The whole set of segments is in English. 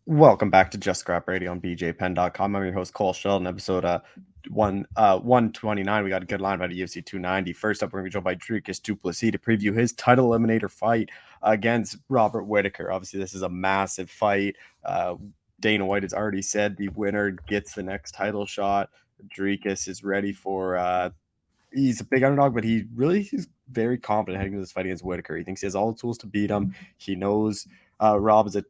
Welcome back to Just Scrap Radio on bjpen.com. I'm your host, Cole Shelton, episode 129. We got a good line about UFC 290. First up, we're going to be joined by Dricus Du Plessis to preview his title eliminator fight against Robert Whittaker. Obviously, this is a massive fight. Dana White has already said the winner gets the next title shot. Dricus is ready for he's a big underdog, but he's very confident heading into this fight against Whittaker. He thinks he has all the tools to beat him. He knows Rob is a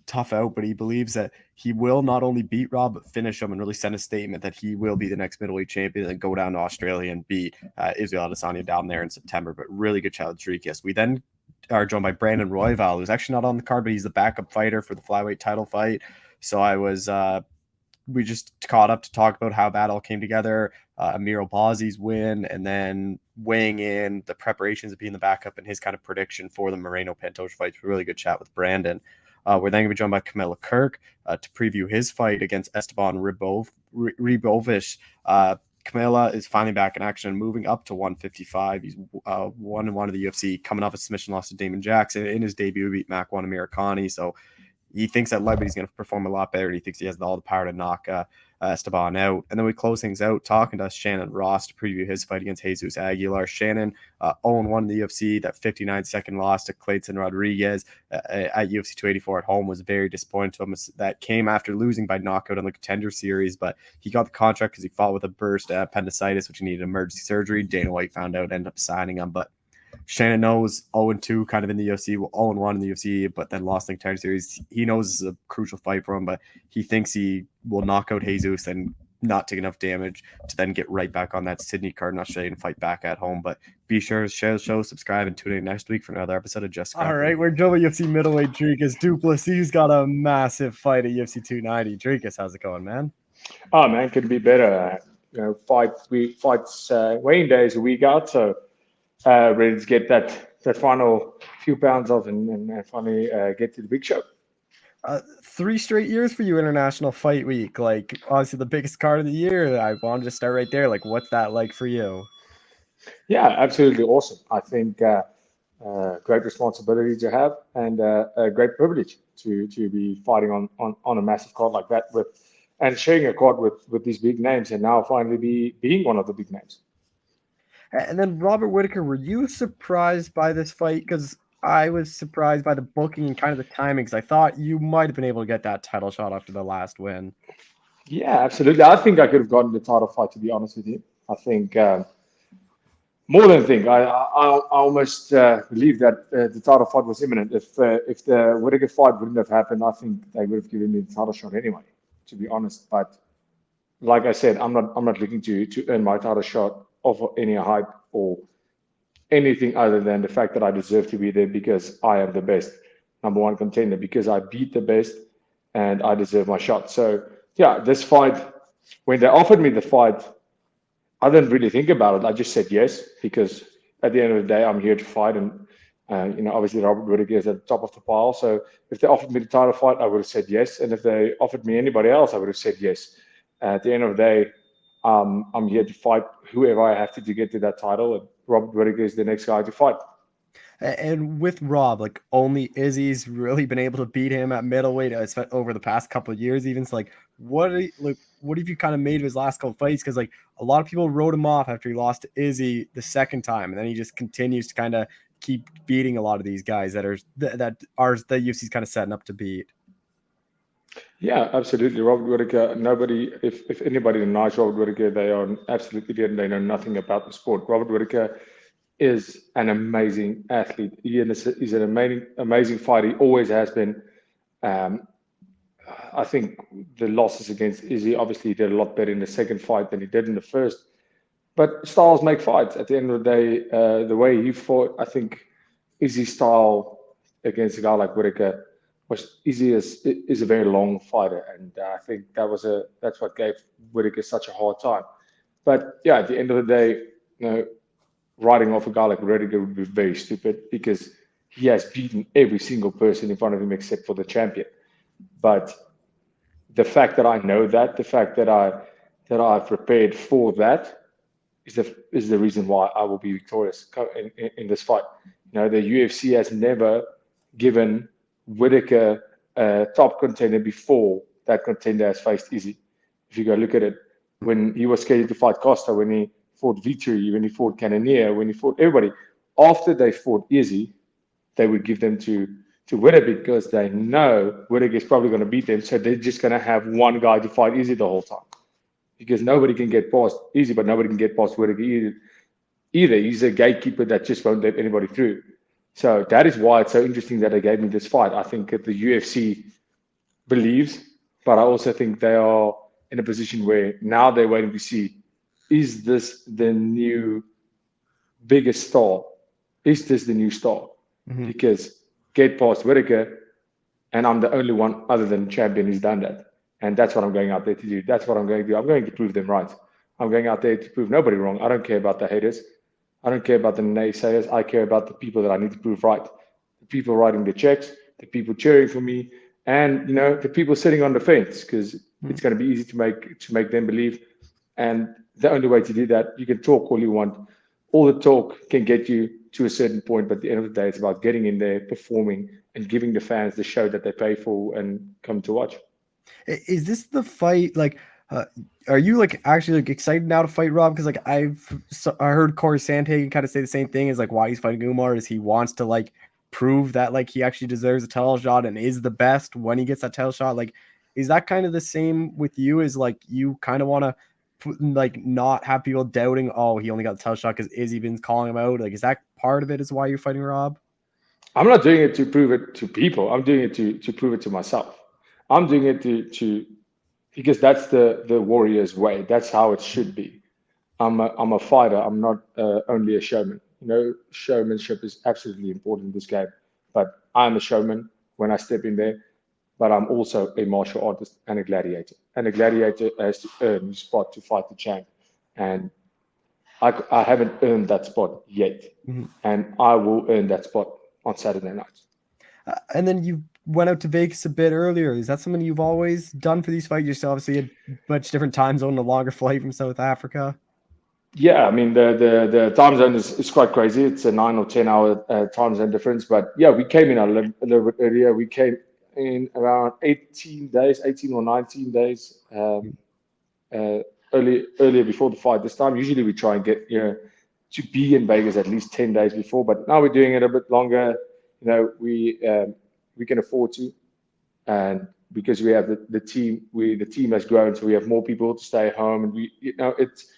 tough out, but he believes that he will not only beat Rob, but finish him and really send a statement that he will be the next middleweight champion and go down to Australia and beat Israel Adesanya down there in September. But really good challenge, Dricus. We then are joined by Brandon Royval, who's actually not on the card, but he's the backup fighter for the flyweight title fight. So we just caught up to talk about how that all came together, Amir Albazi's win, and then weighing in the preparations of being the backup and his kind of prediction for the Moreno-Pantoja fight. Really good chat with Brandon. We're then going to be joined by Kamuela Kirk to preview his fight against Esteban Ribovic. Kamuela is finally back in action and moving up to 155. He's 1-1 of the UFC, coming off a submission loss to Damon Jackson. In his debut, he beat Makwan Amirkhani. So he thinks that Lebanese is going to perform a lot better. And he thinks he has all the power to knock Esteban out. And then we close things out talking to Shannon Ross to preview his fight against Jesus Aguilar. Shannon, 0-1 in the UFC. That 59-second loss to Clayton Rodriguez at UFC 284 at home was very disappointing to him. That came after losing by knockout in the Contender Series, but he got the contract because he fought with a burst appendicitis, which he needed emergency surgery. Dana White found out, ended up signing him, but Shannon knows 0-2 kind of in the UFC, 0-1 in the UFC, but then lost in the Contender Series. He knows this is a crucial fight for him, but he thinks he will knock out Jesus and not take enough damage to then get right back on that Sydney card in Australia and fight back at home. But be sure to share the show, subscribe, and tune in next week for another episode of Just Scrap. All right, we're joined by UFC middleweight Dricus Du Plessis. He's got a massive fight at UFC 290. Dricus, how's it going, man? Oh man, could be better. Fights weighing days a week out, so ready to get that final few pounds off and finally get to the big show. 3 straight years for you, International Fight Week. Like, obviously the biggest card of the year. I wanted to start right there. Like, what's that like for you? Yeah, absolutely awesome. I think great responsibility to have and a great privilege to be fighting on a massive card like that and sharing a card with these big names and now finally being one of the big names. And then Robert Whittaker, were you surprised by this fight? Because I was surprised by the booking and kind of the timing, because I thought you might have been able to get that title shot after the last win. Yeah, absolutely. I think I could have gotten the title fight, to be honest with you. I think more than think, I almost believe that the title fight was imminent. If the Whittaker fight wouldn't have happened, I think they would have given me the title shot anyway, to be honest. But like I said, I'm not looking to earn my title shot off of any hype or anything other than the fact that I deserve to be there because I am the best number one contender, because I beat the best and I deserve my shot. So yeah, this fight, when they offered me the fight, I didn't really think about it. I just said yes, because at the end of the day, I'm here to fight. And, obviously Robert Whittaker is at the top of the pile. So if they offered me the title fight, I would have said yes. And if they offered me anybody else, I would have said yes. At the end of the day, I'm here to fight whoever I have to get to that title. And Robert Whittaker is the next guy to fight. And with Rob, like, only Izzy's really been able to beat him at middleweight over the past couple of years. Even, so, like, what have you kind of made of his last couple of fights? Because, like, a lot of people wrote him off after he lost to Izzy the second time, and then he just continues to kind of keep beating a lot of these guys that the UFC's kind of setting up to beat. Yeah, absolutely. Robert Whittaker, nobody, if anybody denies Robert Whittaker, they are an absolute idiot and they know nothing about the sport. Robert Whittaker is an amazing athlete. He's an amazing fighter. He always has been. I think the losses against Izzy, obviously he did a lot better in the second fight than he did in the first. But styles make fights. At the end of the day, the way he fought, I think Izzy's style against a guy like Whittaker was Izzy is a very long fighter, and I think that's what gave Whittaker such a hard time. But yeah, at the end of the day, writing off a guy like Whittaker would be very stupid because he has beaten every single person in front of him except for the champion. But the fact that I know that, the fact that I've prepared for that, is the reason why I will be victorious in this fight. The UFC has never given Whittaker top contender before that contender has faced Izzy. If you go look at it, when he was scheduled to fight Costa, when he fought Victory, when he fought Cannonier, when he fought everybody, after they fought Izzy, they would give them to Whittaker because they know Whittaker is probably going to beat them. So they're just going to have one guy to fight Izzy the whole time because nobody can get past Izzy, but nobody can get past Whittaker either. He's a gatekeeper that just won't let anybody through. So that is why it's so interesting that they gave me this fight. I think that the UFC believes, but I also think they are in a position where now they're waiting to see, is this the new biggest star? Is this the new star? Mm-hmm. Because get past Whittaker, and I'm the only one other than champion who's done that. And that's what I'm going out there to do. That's what I'm going to do. I'm going to prove them right. I'm going out there to prove nobody wrong. I don't care about the haters. I don't care about the naysayers. I care about the people that I need to prove right. The people writing the checks, the people cheering for me, and the people sitting on the fence because it's going to be easy to make them believe. And the only way to do that, you can talk all you want. All the talk can get you to a certain point, but at the end of the day, it's about getting in there, performing, and giving the fans the show that they pay for and come to watch. Is this the fight? Like, are you like actually like excited now to fight Rob? Because like I heard Corey Sandhagen kind of say the same thing. Is like why he's fighting Umar is he wants to like prove that like he actually deserves a title shot and is the best when he gets that title shot. Like, is that kind of the same with you? Is like you kind of want to like not have people doubting? Oh, he only got the title shot because Izzy been calling him out. Like, is that part of it? Is why you're fighting Rob? I'm not doing it to prove it to people. I'm doing it to prove it to myself. I'm doing it to because that's the warrior's way. That's how it should be. I'm a fighter. I'm not only a showman. Showmanship is absolutely important in this game. But I'm a showman when I step in there. But I'm also a martial artist and a gladiator. And a gladiator has to earn his spot to fight the champ. And I haven't earned that spot yet. Mm-hmm. And I will earn that spot on Saturday night. And then you went out to Vegas a bit earlier. Is that something you've always done for these fights? You're still obviously a much different time zone, a longer flight from South Africa. Yeah, I mean the time zone is quite crazy. It's a 9 or 10 hour time zone difference. But yeah, we came in a little bit earlier. We came in around 18 days, 18 or 19 days earlier before the fight. This time, usually we try and get to be in Vegas at least 10 days before. But now we're doing it a bit longer. We can afford to, and because we have the team, the team has grown, so we have more people to stay home, and it's.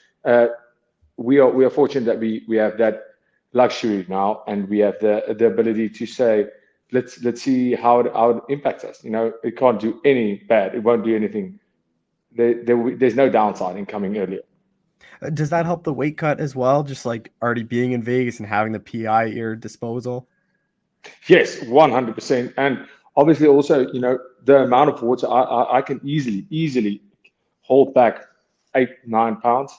We are fortunate that we have that luxury now, and we have the ability to say, let's see how it impacts us. It can't do any bad. It won't do anything. There's no downside in coming earlier. Does that help the weight cut as well? Just like already being in Vegas and having the PI at your disposal? Yes, 100%. And obviously also, the amount of water I can easily hold back 8-9 pounds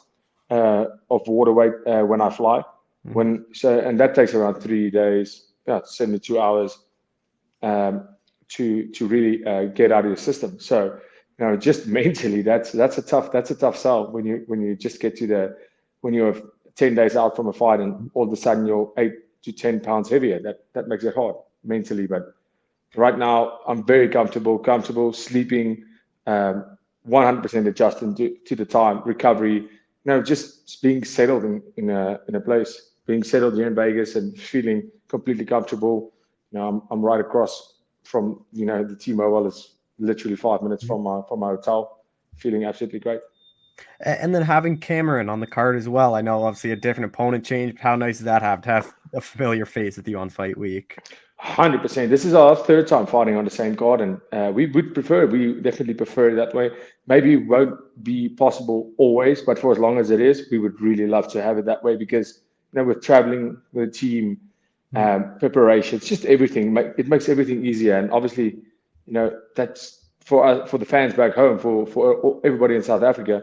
of water weight when I fly. And that takes around 3 days, 72 hours to really get out of your system. So just mentally, that's a tough sell when you just get to when you're 10 days out from a fight and all of a sudden you're 8 to 10 pounds heavier. That makes it hard mentally. But right now I'm very comfortable sleeping, 100% adjusting to the time recovery. Just being settled in a place, being settled here in Vegas and feeling completely comfortable. I'm right across from the T-Mobile is literally 5 minutes from my hotel, feeling absolutely great. And then having Cameron on the card as well. I know obviously a different opponent change, but how nice does that have to have a familiar face with you on fight week? 100%. This is our third time fighting on the same card, and we definitely prefer it that way. Maybe it won't be possible always, but for as long as it is, we would really love to have it that way because, with traveling with a team, preparation, it's just everything. It makes everything easier. And obviously, that's for the fans back home, for everybody in South Africa,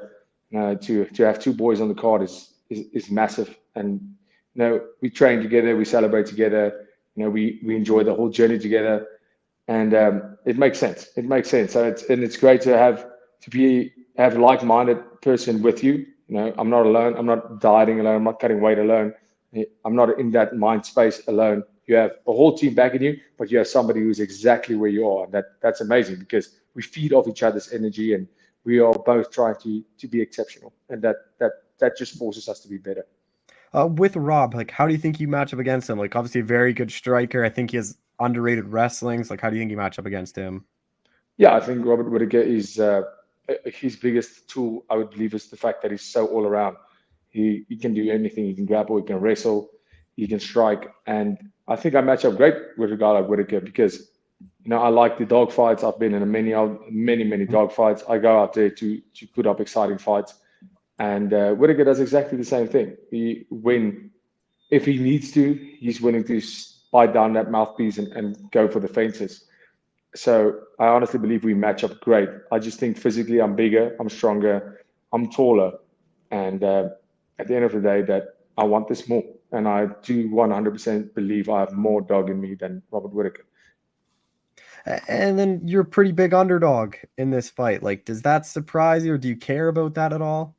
to have two boys on the card is massive. And, we train together, we celebrate together. We enjoy the whole journey together, and it makes sense. It makes sense. So it's great to have a like-minded person with you. I'm not alone. I'm not dieting alone. I'm not cutting weight alone. I'm not in that mind space alone. You have a whole team backing you, but you have somebody who's exactly where you are, and that's amazing because we feed off each other's energy, and we are both trying to be exceptional, and that just forces us to be better. With Rob, like, how do you think you match up against him? Like, obviously a very good striker. I think he has underrated wrestlings. Like, how do you think you match up against him? Yeah, I think Robert Whittaker is his biggest tool. I would believe is the fact that he's so all around. He can do anything. He can grapple. He can wrestle. He can strike. And I think I match up great with a guy like Whittaker because I like the dog fights. I've been in many dog fights. I go out there to put up exciting fights. And Whittaker does exactly the same thing. If he needs to, he's willing to bite down that mouthpiece and go for the fences. So I honestly believe we match up great. I just think physically I'm bigger, I'm stronger, I'm taller, and at the end of the day, that I want this more, and I do 100% believe I have more dog in me than Robert Whittaker. And then you're a pretty big underdog in this fight. Like, does that surprise you, or do you care about that at all?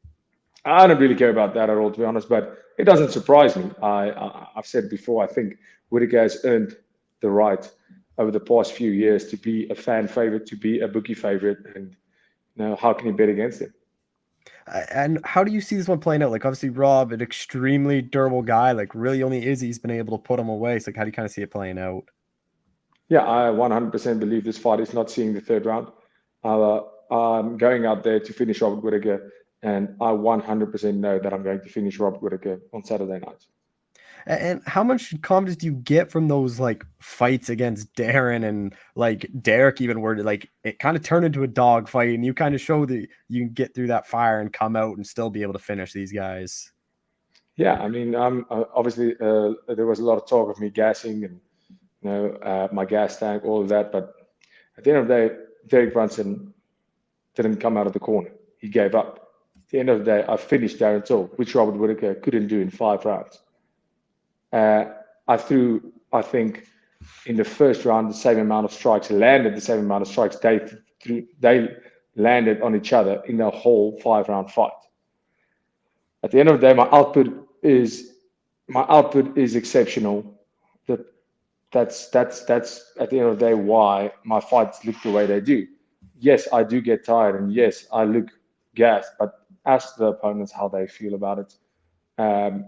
I don't really care about that at all, to be honest, but it doesn't surprise me. I've said before, I think Whittaker has earned the right over the past few years to be a fan favorite, to be a bookie favorite, and how can you bet against him? And how do you see this one playing out? Like, obviously, Rob, an extremely durable guy. Like, really, only Izzy's been able to put him away. So, like, how do you kind of see it playing out? Yeah, I 100% believe this fight is not seeing the third round. I'm going out there to finish Robert Whittaker, and I 100% know that I'm going to finish Robert Whittaker on Saturday night. And how much confidence do you get from those like fights against Darren and like Derek, even where like it kind of turned into a dog fight, and you kind of show that you can get through that fire and come out and still be able to finish these guys? Yeah, I mean, obviously there was a lot of talk of me gassing and my gas tank, all of that, but at the end of the day, Derek Brunson didn't come out of the corner. He gave up. At the end of the day, I finished Darren Till, which Robert Whittaker couldn't do in 5 rounds. I threw, I think, in the first round, the same amount of strikes, landed the same amount of strikes they landed on each other in the whole 5 round fight. At the end of the day, my output is exceptional. That that's at the end of the day why my fights look the way they do. Yes, I do get tired, and yes, I look gassed, but ask the opponents how they feel about it. Um,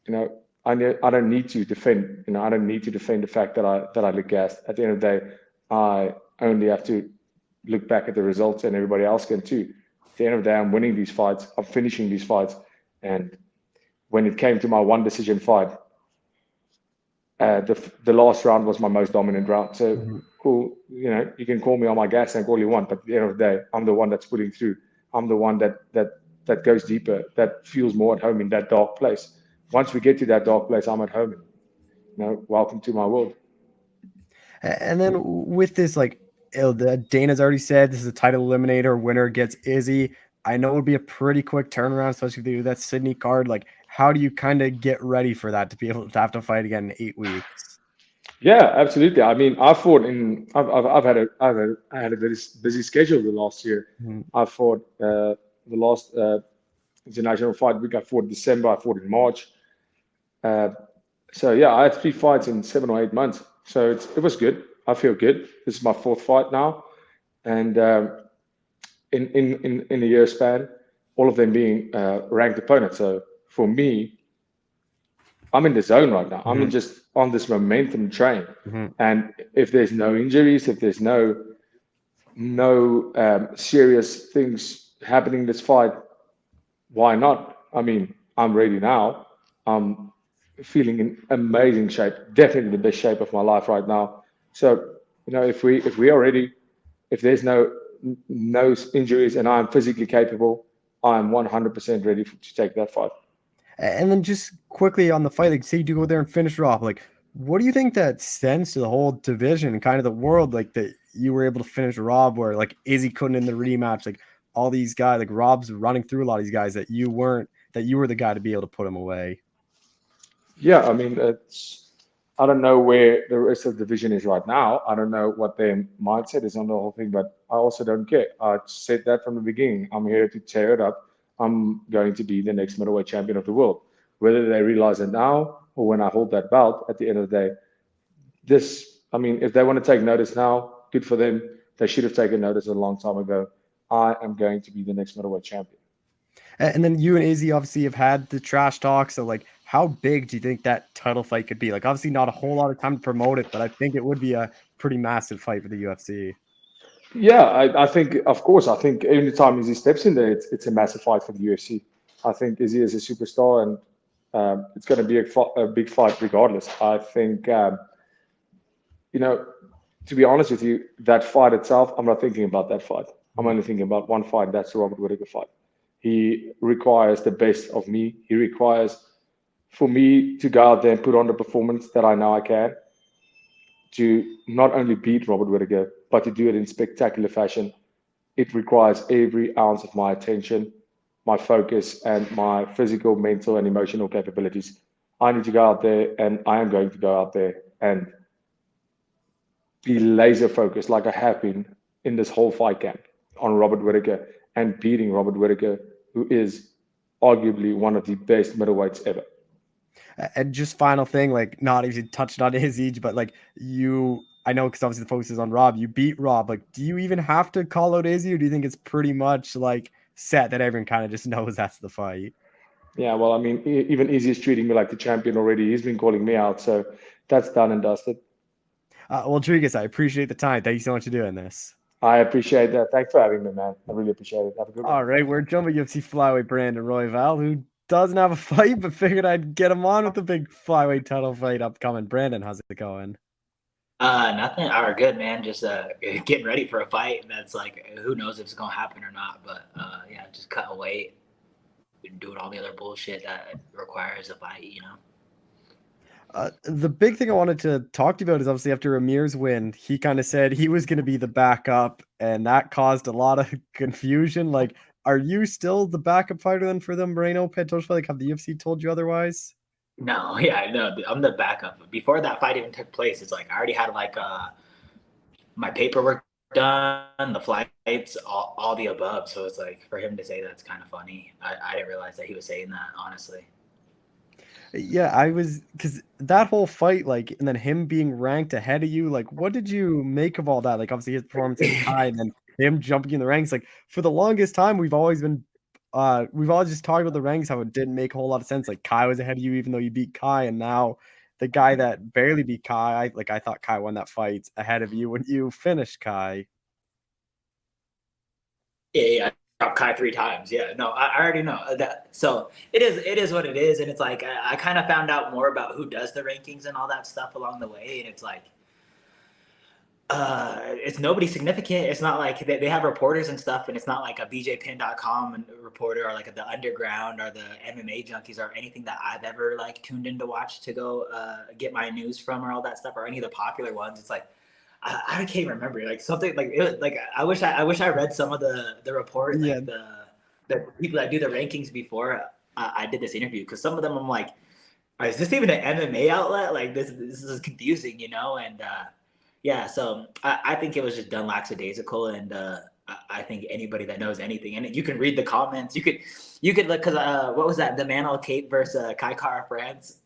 you know, I don't need to defend. I don't need to defend the fact that I look gassed. At the end of the day, I only have to look back at the results, and everybody else can too. At the end of the day, I'm winning these fights. I'm finishing these fights, and when it came to my one decision fight, the last round was my most dominant round. So Mhm. cool, you can call me on my gas tank all you want, but at the end of the day, I'm the one that's putting through. I'm the one that goes deeper, that feels more at home in that dark place. Once we get to that dark place, I'm at home. Welcome to my world. And then with this, like, Dana's already said this is a title eliminator. Winner gets Izzy. I know it would be a pretty quick turnaround, especially if they do that Sydney card. Like, how do you kind of get ready for that to be able to have to fight again in 8 weeks? Yeah, absolutely. I mean, I had a very busy schedule the last year. Mhm. I fought the last international fight week. I fought in December. I fought in March. Uh, so yeah, I had 3 fights in 7 or 8 months. So it was good. I feel good. This is my fourth fight now, and in a year span, all of them being ranked opponents. So for me, I'm in the zone right now. I'm Mhm. just on this momentum train. Mhm. And if there's no injuries, if there's no serious things happening in this fight, why not? I mean, I'm ready now. I'm feeling in amazing shape, definitely the best shape of my life right now. So, if we are ready, if there's no injuries and I'm physically capable, I'm 100% ready to take that fight. And then just quickly on the fight, like say you do go there and finish her off, like what do you think that sends to the whole division and kind of the world, like that you were able to finish Rob where like Izzy couldn't in the rematch, like all these guys, like Rob's running through a lot of these guys that you weren't, that you were the guy to be able to put him away. Yeah, I mean, I don't know where the rest of the division is right now. I don't know what their mindset is on the whole thing, but I also don't care. I said that from the beginning. I'm here to tear it up. I'm going to be the next middleweight champion of the world. Whether they realize it now or when I hold that belt, at the end of the day, if they want to take notice now, good for them. They should have taken notice a long time ago. I am going to be the next middleweight champion. And then you and Izzy obviously have had the trash talk. So, like, how big do you think that title fight could be? Like, obviously, not a whole lot of time to promote it, but I think it would be a pretty massive fight for the UFC. Yeah, I think, of course, I think every time Izzy steps in there, it's a massive fight for the UFC. I think Izzy is a superstar, and it's going to be a big fight regardless. I think, to be honest with you, that fight itself, I'm not thinking about that fight. I'm only thinking about one fight. That's the Robert Whittaker fight. He requires the best of me. He requires for me to go out there and put on the performance that I know I can, to not only beat Robert Whittaker, but to do it in spectacular fashion. It requires every ounce of my attention, my focus, and my physical, mental, and emotional capabilities. I need to go out there, and I am going to go out there and be laser focused, like I have been in this whole fight camp, on Robert Whittaker and beating Robert Whittaker, who is arguably one of the best middleweights ever. And just final thing, like, not even touched on his age, but like, I know because obviously the focus is on Rob. You beat Rob. Like, do you even have to call out Izzy, or do you think it's pretty much like set that everyone kind of just knows that's the fight? Yeah, well, I mean, even Izzy is treating me like the champion already. He's been calling me out, so that's done and dusted. Well, Dricus, I appreciate the time. Thank you so much for doing this. I appreciate that. Thanks for having me, man. I really appreciate it. Have a good one. All right, we're jumping UFC flyweight Brandon Royval, who doesn't have a fight, but figured I'd get him on with the big flyweight title fight upcoming. Brandon, how's it going? Nothing. All good, man. Just getting ready for a fight. That's like, who knows if it's gonna happen or not. But yeah, just cut weight, doing all the other bullshit that requires a fight. The big thing I wanted to talk to you about is obviously after Amir's win, he kind of said he was going to be the backup, and that caused a lot of confusion. Like, are you still the backup fighter then for the Moreno Pantoja fight? Like, have the UFC told you otherwise? No, yeah, no, I'm the backup. Before that fight even took place, it's like I already had like my paperwork done, the flights, all the above. So it's like for him to say that's kind of funny. I didn't realize that he was saying that, honestly. Yeah, I was because that whole fight, like, and then him being ranked ahead of you, like, what did you make of all that? Like, obviously his performance against Kai, and then him jumping in the ranks. Like, for the longest time, we've always just talked about the ranks, how it didn't make a whole lot of sense. Like, Kai was ahead of you, even though you beat Kai, and now the guy that barely beat Kai, I thought Kai won that fight ahead of you when you finished Kai. Yeah, dropped Kai 3 times. Yeah, no, I already know that. So it is what it is, and it's like I kind of found out more about who does the rankings and all that stuff along the way, and it's like it's nobody significant. It's not like they have reporters and stuff, and it's not like a BJPin.com reporter or like the Underground or the MMA Junkies or anything that I've ever like tuned in to watch to go get my news from or all that stuff or any of the popular ones. It's like I can't remember like something like it was, like I wish I read some of the report like the people that do the rankings before I did this interview, because some of them I'm like, is this even an MMA outlet? Like this is confusing, and yeah, so I think it was just done lackadaisical, and I think anybody that knows anything, and you can read the comments, you could look, because what was that, the Manel Cape versus Kai Kara France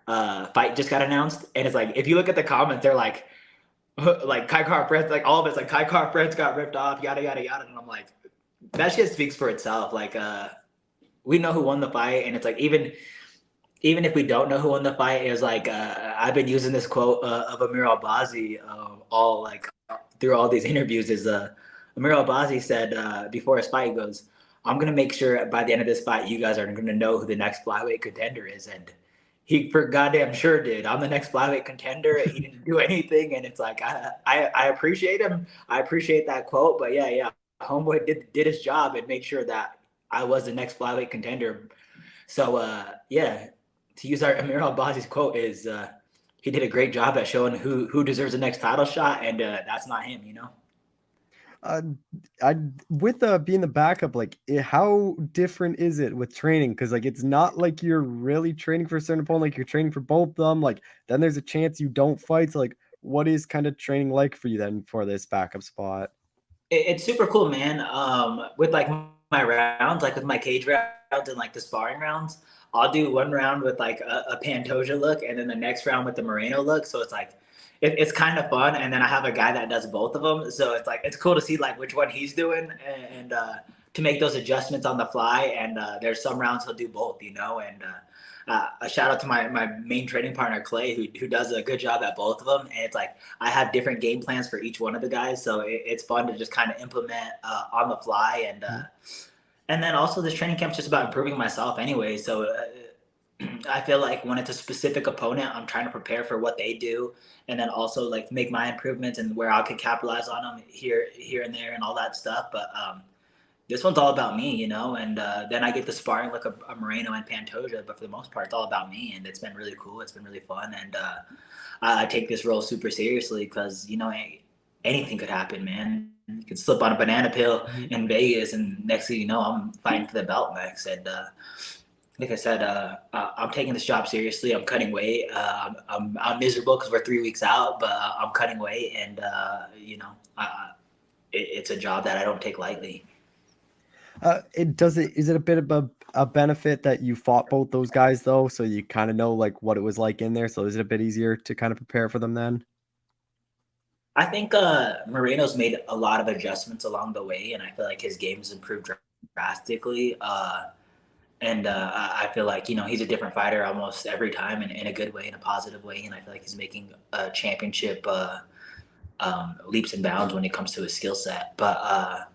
fight just got announced, and it's like if you look at the comments, they're like Kai Kara France, like all of it's like Kai Kara France got ripped off, yada yada yada, and I'm like, that shit speaks for itself. Like we know who won the fight, and it's like even if we don't know who won the fight, it was like I've been using this quote of Amir Albazi all like through all these interviews. Is Amir Albazi said before his fight, he goes, "I'm gonna make sure by the end of this fight, you guys are gonna know who the next flyweight contender is," and he for goddamn sure did. I'm the next flyweight contender. He didn't do anything, and it's like I appreciate him. I appreciate that quote, but yeah, homeboy did his job and make sure that I was the next flyweight contender. So yeah. To use our Amir Albazi's quote is he did a great job at showing who deserves the next title shot, and that's not him, With being the backup, like how different is it with training? Because like it's not like you're really training for a certain opponent, like you're training for both of them. Like then there's a chance you don't fight. So like, what is kind of training like for you then for this backup spot? It's super cool, man. With like my rounds, like with my cage rounds and like the sparring rounds, I'll do one round with like a Pantoja look, and then the next round with the Moreno look. So it's like it's kind of fun. And then I have a guy that does both of them, so it's like it's cool to see like which one he's doing and to make those adjustments on the fly. And there's some rounds he'll do both, you know. And a shout out to my main training partner Clay, who does a good job at both of them. And it's like I have different game plans for each one of the guys, so it's fun to just kind of implement on the fly. And then also this training camp is just about improving myself anyway. So I feel like when it's a specific opponent, I'm trying to prepare for what they do, and then also like make my improvements and where I could capitalize on them here and there and all that stuff. But this one's all about me, you know, and then I get the sparring like a Moreno and Pantoja, but for the most part, it's all about me, and it's been really cool. It's been really fun, and I take this role super seriously because, you know, anything could happen, man. You could slip on a banana peel in Vegas, and next thing you know, I'm fighting for the belt next. And like I said, I'm taking this job seriously. I'm cutting weight. I'm miserable because we're 3 weeks out, but I'm cutting weight, and you know, it's a job that I don't take lightly. Is it a bit of a benefit that you fought both those guys though, so you kind of know like what it was like in there? So is it a bit easier to kind of prepare for them then? I think Moreno's made a lot of adjustments along the way, and I feel like his game's improved drastically. And I feel like, you know, he's a different fighter almost every time, in a good way, in a positive way. And I feel like he's making a championship leaps and bounds when it comes to his skill set. But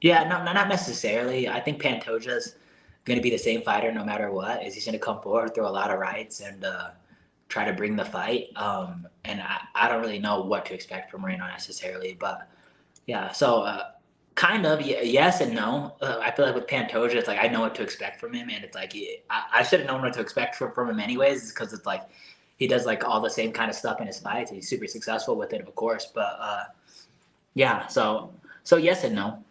yeah, not necessarily. I think Pantoja's going to be the same fighter no matter what. Is he's going to come forward, throw a lot of rights, and try to bring the fight. And I don't really know what to expect from Moreno necessarily. But yeah, so kind of yes and no. I feel like with Pantoja, it's like I know what to expect from him, and it's like I should have known what to expect from him anyways, because it's like he does like all the same kind of stuff in his fights. He's super successful with it, of course. But yeah, so yes and no.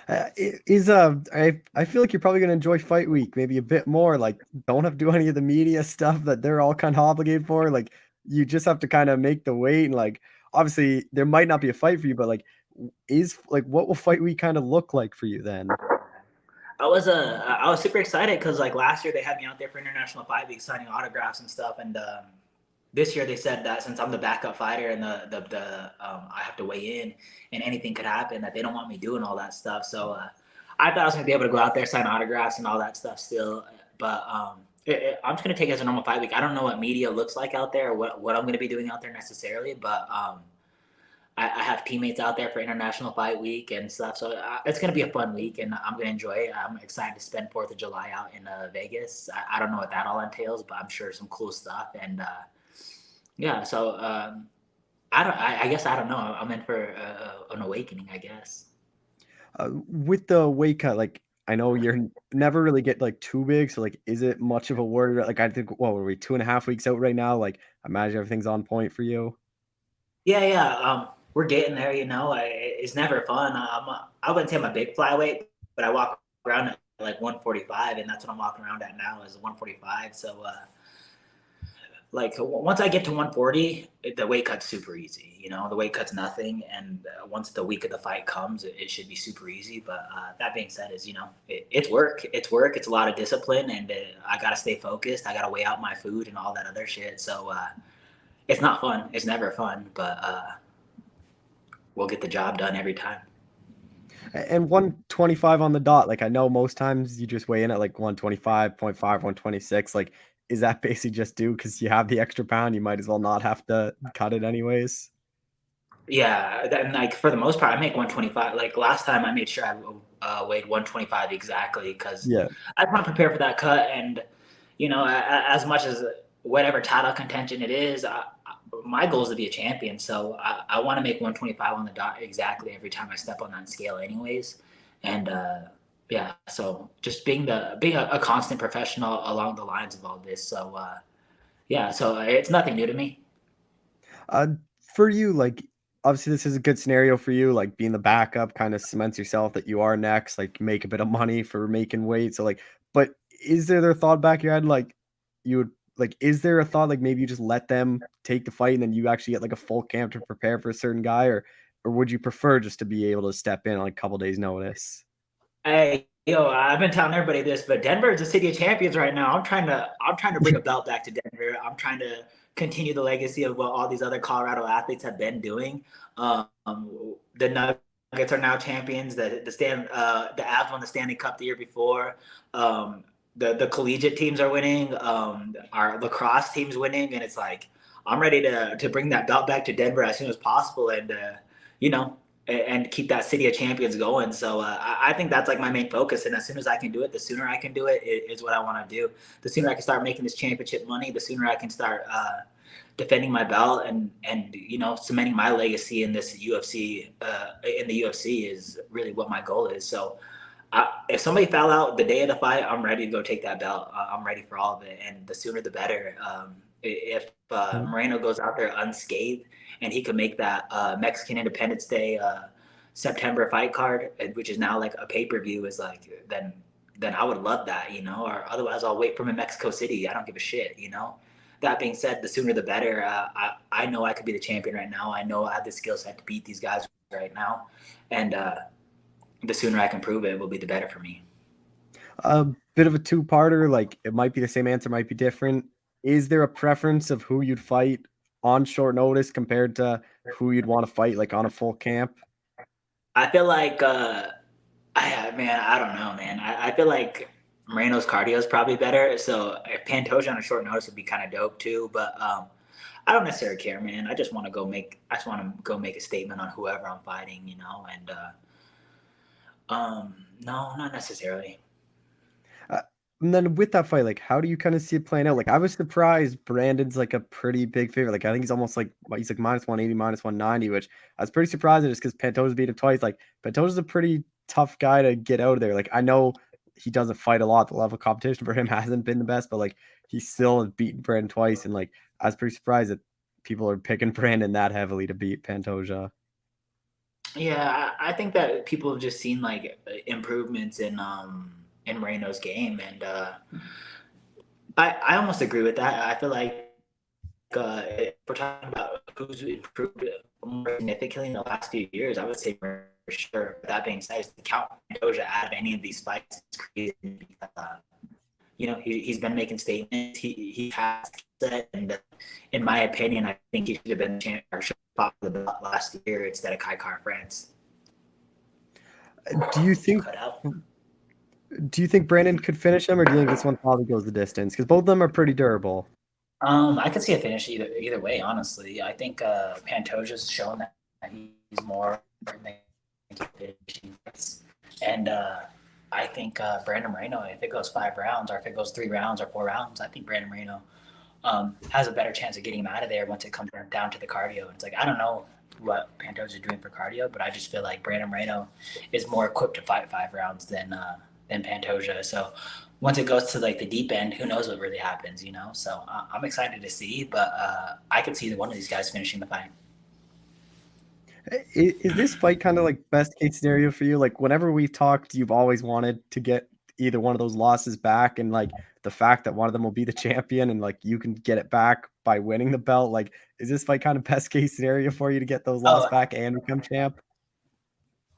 I feel like you're probably gonna enjoy fight week maybe a bit more. Like, don't have to do any of the media stuff that they're all kind of obligated for. Like, you just have to kind of make the weight, and like obviously there might not be a fight for you, but like what will fight week kind of look like for you then? I was super excited because like last year they had me out there for International Fight Week signing autographs and stuff, and this year they said that since I'm the backup fighter and I have to weigh in and anything could happen, that they don't want me doing all that stuff. So I thought I was gonna be able to go out there, sign autographs and all that stuff still, but I'm just gonna take it as a normal fight week. I don't know what media looks like out there or what I'm gonna be doing out there necessarily, but I have teammates out there for International Fight Week and stuff, so it's gonna be a fun week, and I'm gonna enjoy it. I'm excited to spend 4th of July out in Vegas. I don't know what that all entails, but I'm sure some cool stuff. And yeah, so I guess I don't know. I'm in for an awakening, I guess. With the weight cut, like I know you're never really get like too big, so like is it much of a worry? Like I think what were we 2.5 weeks out right now? Like I imagine everything's on point for you. Yeah. We're getting there. You know, it's never fun. I wouldn't say I'm a big flyweight, but I walk around at like 145, and that's what I'm walking around at now is 145. So like once I get to 140, the weight cut's super easy. You know, the weight cut's nothing, and once the week of the fight comes, it should be super easy. But that being said, is, you know, it's work. It's work. It's a lot of discipline, and I gotta stay focused. I gotta weigh out my food and all that other shit. So it's not fun. It's never fun, but we'll get the job done every time. And 125 on the dot. Like I know most times you just weigh in at like 125.5, 126. Like, is that basically just due because you have the extra pound? You might as well not have to cut it anyways. Yeah, and like for the most part, I make 125. Like last time, I made sure I weighed 125 exactly because Yeah. I want to prepare for that cut. And you know, as much as whatever title contention it is, my goal is to be a champion. So I want to make 125 on the dot exactly every time I step on that scale, anyways. And yeah, so just being a constant professional along the lines of all this. So yeah, so it's nothing new to me. Uh, for you, like obviously this is a good scenario for you. Like being the backup kind of cements yourself that you are next. Like make a bit of money for making weight. So like, but is there a thought back your head like you would like? Is there a thought like maybe you just let them take the fight and then you actually get like a full camp to prepare for a certain guy, or would you prefer just to be able to step in on like a couple days notice? Yo, I've been telling everybody this, but Denver is the city of champions right now. I'm trying to bring a belt back to Denver. I'm trying to continue the legacy of what all these other Colorado athletes have been doing. The Nuggets are now champions. The Avs won the Stanley Cup the year before. The collegiate teams are winning. Our lacrosse team's winning, and it's like I'm ready to bring that belt back to Denver as soon as possible, and you know and keep that city of champions going. So I think that's like my main focus. And as soon as I can do it, the sooner I can do it is what I want to do. The sooner I can start making this championship money, the sooner I can start defending my belt and cementing my legacy in this UFC in the UFC is really what my goal is. So if somebody fell out the day of the fight, I'm ready to go take that belt. I'm ready for all of it, and the sooner the better. If Moreno goes out there unscathed and he could make that Mexican Independence Day September fight card, which is now like a pay-per-view, is like then I would love that, or otherwise I'll wait for him in Mexico City. I don't give a shit. That being said, the sooner the better. I know I could be the champion right now. I know I have the skill set to beat these guys right now, and the sooner I can prove it will be the better for me. A bit of a two-parter, like it might be the same answer, might be different. Is there a preference of who you'd fight on short notice compared to who you'd want to fight like on a full camp? I feel like I don't know, man. I feel like Moreno's cardio is probably better. So if Pantoja on a short notice would be kind of dope too. But I don't necessarily care, man. I just want to go make a statement on whoever I'm fighting, and no, not necessarily. And then with that fight, like, how do you kind of see it playing out? Like, I was surprised Brandon's like a pretty big favorite. Like, I think he's almost like he's like minus 180, minus 190, which I was pretty surprised at just because Pantoja's beat him twice. Like, Pantoja's a pretty tough guy to get out of there. Like, I know he doesn't fight a lot. The level of competition for him hasn't been the best, but like, he still has beaten Brandon twice. And like, I was pretty surprised that people are picking Brandon that heavily to beat Pantoja. Yeah, I think that people have just seen like improvements in Moreno's game, and I almost agree with that. I feel like if we're talking about who's improved more significantly in the last few years, I would say for sure. That being said, to count Doja out of any of these fights is crazy. He's been making statements. He has said, and in my opinion, I think he should have been champion or should have fought for the belt last year instead of Kai France. Do you think? Do you think Brandon could finish him, or do you think this one probably goes the distance? Because both of them are pretty durable. I could see a finish either way. Honestly, I think Pantoja's shown that he's more and I think Brandon Moreno, if it goes 5 rounds, or if it goes 3 rounds or 4 rounds, I think Brandon Moreno has a better chance of getting him out of there once it comes down to the cardio. It's like I don't know what Pantoja is doing for cardio, but I just feel like Brandon Moreno is more equipped to fight 5 rounds than Pantoja. So once it goes to like the deep end, who knows what really happens, So I'm excited to see, but I could see one of these guys finishing the fight. Is this fight kind of like best case scenario for you? Like whenever we've talked, you've always wanted to get either one of those losses back, and like the fact that one of them will be the champion and like you can get it back by winning the belt. Like, is this fight kind of best case scenario for you to get those losses back and become champ?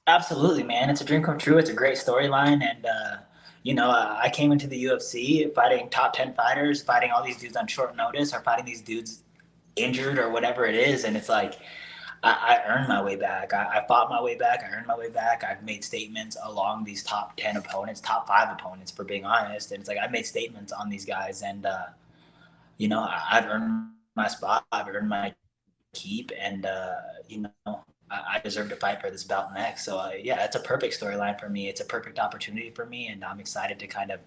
Absolutely, man. It's a dream come true. It's a great storyline. And, I came into the UFC fighting top 10 fighters, fighting all these dudes on short notice or fighting these dudes injured or whatever it is. And it's like, I earned my way back. I fought my way back. I earned my way back. I've made statements along these top 10 opponents, top 5 opponents, for being honest. And it's like, I've made statements on these guys and, I've earned my spot. I've earned my keep. And, I deserve to fight for this belt next. So yeah, it's a perfect storyline for me. It's a perfect opportunity for me, and I'm excited to kind of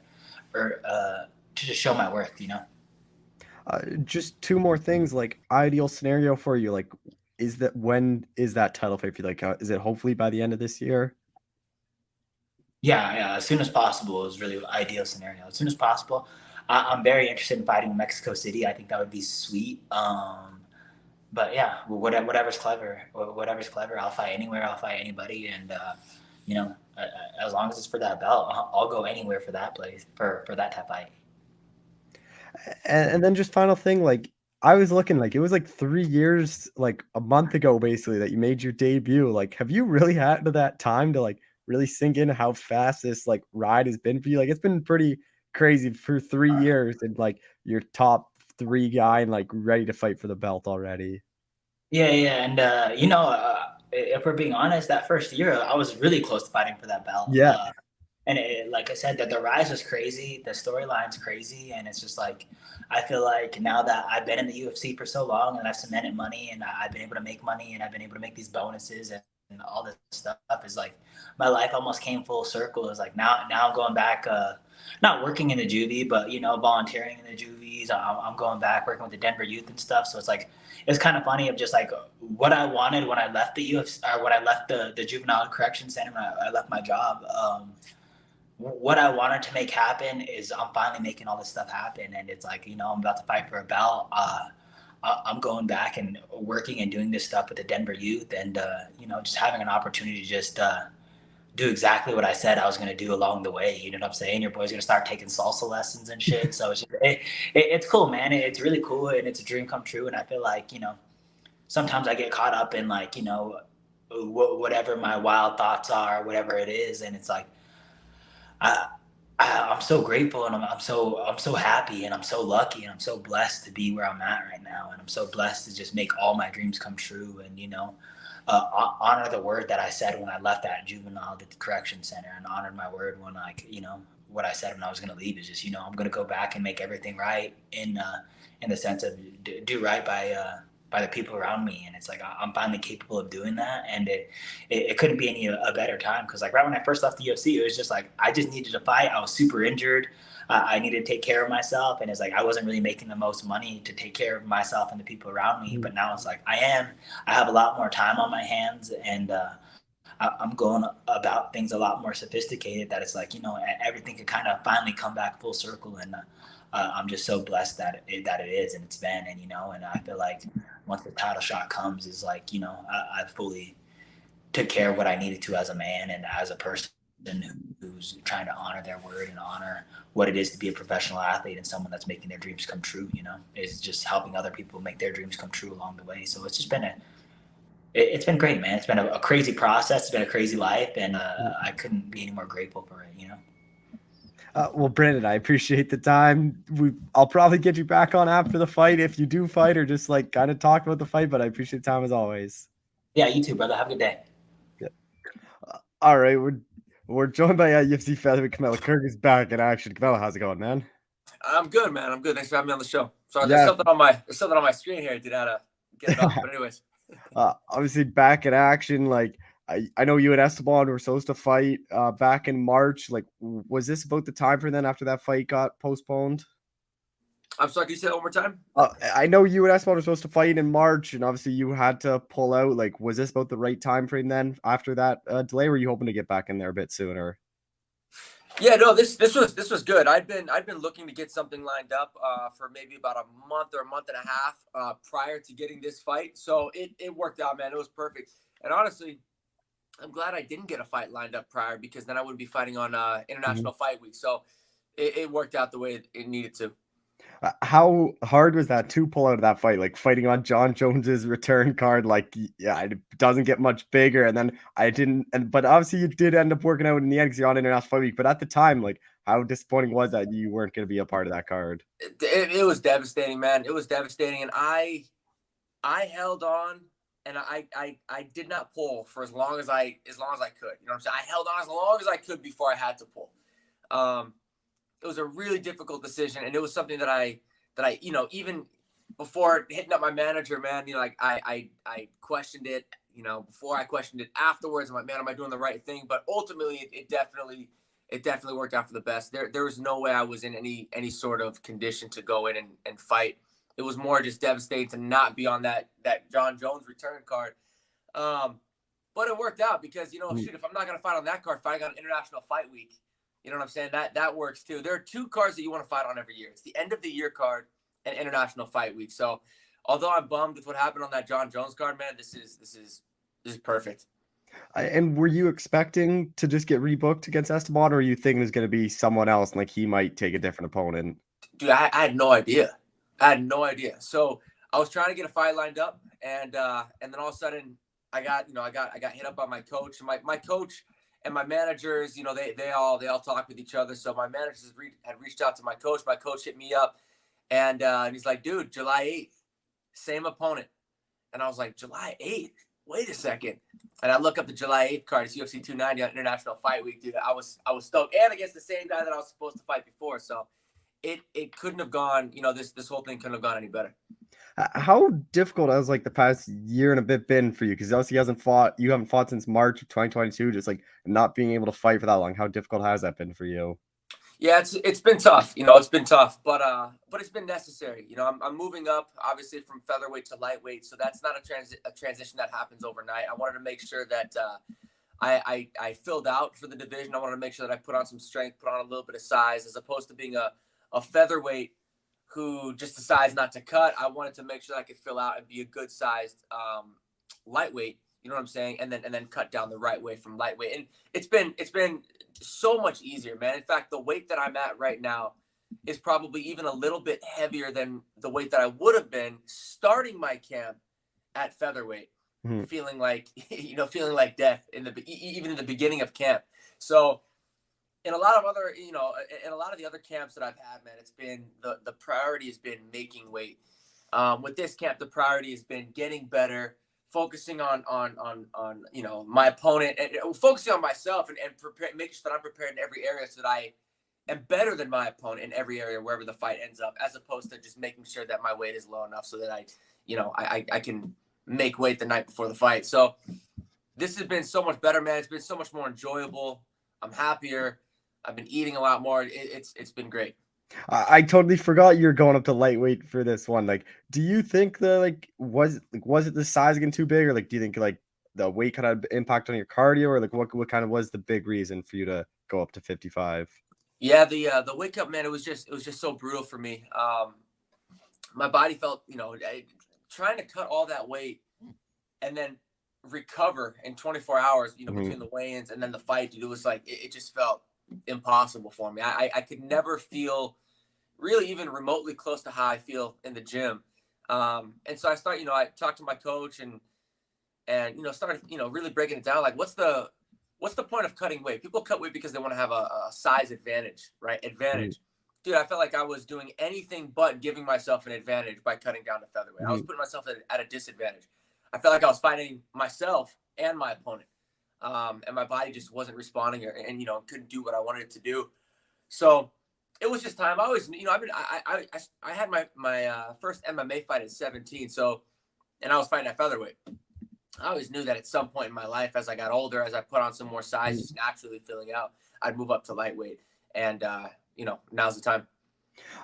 to just show my worth. Just 2 more things. Like ideal scenario for you. Like, when is that title fight for you? Like, is it hopefully by the end of this year? Yeah, as soon as possible is really ideal scenario. As soon as possible. I'm very interested in fighting Mexico City. I think that would be sweet. But yeah, whatever's clever, I'll fight anywhere. I'll fight anybody, and as long as it's for that belt, I'll go anywhere for that place for that type of fight. And then just final thing, like I was looking, like it was like 3 years, like a month ago, basically, that you made your debut. Like, have you really had that time to like really sink in how fast this like ride has been for you? Like it's been pretty crazy for 3 years and like your top 3 guy and like ready to fight for the belt already. Yeah, and if we're being honest, that first year I was really close to fighting for that belt. Yeah. And like I said, that the rise was crazy, the storyline's crazy, and it's just like I feel like now that I've been in the UFC for so long and I've cemented money and I've been able to make money and I've been able to make these bonuses and all this stuff is like my life almost came full circle. It's like now I'm going back, not working in the juvie, but volunteering in the juvies. I'm going back working with the Denver youth and stuff. So it's like it's kind of funny of just like what I wanted when I left the UFC or when I left the juvenile correction center when I left my job. What I wanted to make happen is I'm finally making all this stuff happen. And it's like, I'm about to fight for a belt. I'm going back and working and doing this stuff with the Denver youth and, just having an opportunity to just do exactly what I said I was going to do along the way. You know what I'm saying? Your boy's going to start taking salsa lessons and shit. So it's cool, man. It's really cool. And it's a dream come true. And I feel like, sometimes I get caught up in like, whatever my wild thoughts are, whatever it is. And it's like, I'm so grateful and I'm so happy and I'm so lucky and I'm so blessed to be where I'm at right now. And I'm so blessed to just make all my dreams come true and, honor the word that I said when I left that juvenile correction center and honored my word when what I said when I was going to leave is just, I'm going to go back and make everything right in the sense of do right by the people around me. And it's like, I'm finally capable of doing that. And it couldn't be a better time. Cause like right when I first left the UFC, it was just like, I just needed to fight. I was super injured. I needed to take care of myself. And it's like, I wasn't really making the most money to take care of myself and the people around me. But now it's like, I have a lot more time on my hands and, I'm going about things a lot more sophisticated that it's like, everything could kind of finally come back full circle. And, I'm just so blessed that it is, and it's been, and and I feel like once the title shot comes, is like I fully took care of what I needed to as a man and as a person who's trying to honor their word and honor what it is to be a professional athlete and someone that's making their dreams come true. Is just helping other people make their dreams come true along the way. So it's just been it's been great, man. It's been a crazy process. It's been a crazy life, and I couldn't be any more grateful for it. Well, Brandon, I appreciate the time. I'll probably get you back on after the fight if you do fight or just like kind of talk about the fight, but I appreciate the time as always. Yeah, you too, brother. Have a good day. Yeah. All right. We're joined by UFC featherweight Kamuela Kirk is back in action. Kamuela, how's it going, man? I'm good, man. I'm good. Thanks for having me on the show. Sorry, there's something on my screen here. I did not get it off. But anyways. Obviously back in action, like I know you and Esteban were supposed to fight back in March. Like, was this about the time for then after that fight got postponed? I'm sorry, can you say that one more time? I know you and Esteban were supposed to fight in March, and obviously you had to pull out. Like, was this about the right time frame then after that delay? Or were you hoping to get back in there a bit sooner? Yeah, no, this was good. I'd been looking to get something lined up for maybe about a month or a month and a half prior to getting this fight. So it worked out, man. It was perfect. And honestly, I'm glad I didn't get a fight lined up prior because then I wouldn't be fighting on International Fight Week. So it worked out the way it needed to. How hard was that to pull out of that fight? Like fighting on John Jones's return card, like, yeah, it doesn't get much bigger. And then but obviously you did end up working out in the end because you're on International Fight Week. But at the time, like, how disappointing was that you weren't going to be a part of that card? It was devastating, man. It was devastating. And I held on. And I did not pull for as long as I could. You know what I'm saying? I held on as long as I could before I had to pull. It was a really difficult decision, and it was something that I even before hitting up my manager, man, like I questioned it. Before I questioned it afterwards, I'm like, man, am I doing the right thing? But ultimately, it definitely worked out for the best. There was no way I was in any sort of condition to go in and fight. It was more just devastating to not be on that John Jones return card. But it worked out because, shit, if I'm not going to fight on that card, fighting on International Fight Week, you know what I'm saying? That works too. There are two cards that you want to fight on every year. It's the end of the year card and International Fight Week. So although I'm bummed with what happened on that John Jones card, man, this is perfect. And were you expecting to just get rebooked against Esteban, or you think it was going to be someone else and like he might take a different opponent? Dude, I had no idea. So I was trying to get a fight lined up, and then all of a sudden I got hit up by my coach. My coach And my managers, you know, they all talk with each other. So my managers had reached out to my coach. My coach hit me up, and he's like, dude, July 8th, same opponent. And I was like, July 8th? Wait a second. And I look up the July 8th card. It's UFC 290 on International Fight Week, dude. I was stoked, and against the same guy that I was supposed to fight before. So it couldn't have gone, you know, this whole thing couldn't have gone any better. How difficult has like the past year and a bit been for you? Because obviously you haven't fought since March of 2022. Just like not being able to fight for that long. How difficult has that been for you? Yeah, it's been tough. You know, it's been tough, but it's been necessary. You know, I'm moving up obviously from featherweight to lightweight, so that's not a transition that happens overnight. I wanted to make sure that I filled out for the division. I wanted to make sure that I put on some strength, put on a little bit of size, as opposed to being a featherweight who just decides not to cut. I wanted to make sure that I could fill out and be a good sized lightweight. You know what I'm saying? And then cut down the right way from lightweight. And it's been so much easier, man. In fact, the weight that I'm at right now is probably even a little bit heavier than the weight that I would have been starting my camp at featherweight, feeling like death even in the beginning of camp. So in a lot of the other camps that I've had, man, it's been the priority has been making weight. With this camp, the priority has been getting better, focusing on you know, my opponent, and focusing on myself and making sure that I'm prepared in every area so that I am better than my opponent in every area wherever the fight ends up, as opposed to just making sure that my weight is low enough so that I can make weight the night before the fight. So this has been so much better, man. It's been so much more enjoyable. I'm happier. I've been eating a lot more. It's been great. I totally forgot you're going up to lightweight for this one. Like, do you think was it the size getting too big, or like do you think like the weight kind of impact on your cardio, or like what kind of was the big reason for you to go up to 55? Yeah, the weight cut, man, it was just so brutal for me. My body felt, you know, trying to cut all that weight and then recover in 24 hours, you know, between the weigh-ins and then the fight, dude. It was like it just felt impossible for me. I could never feel really even remotely close to how I feel in the gym. And so I talked to my coach and you know, started, you know, really breaking it down. Like, what's the point of cutting weight? People cut weight because they want to have a size advantage, right? Dude, I felt like I was doing anything but giving myself an advantage by cutting down to featherweight. I was putting myself at a disadvantage. I felt like I was fighting myself and my opponent. And my body just wasn't responding and, you know, couldn't do what I wanted it to do. So it was just time. I always, you know, I had my first MMA fight at 17. So, and I was fighting at featherweight. I always knew that at some point in my life, as I got older, as I put on some more size, just naturally filling out, I'd move up to lightweight. And, you know, now's the time.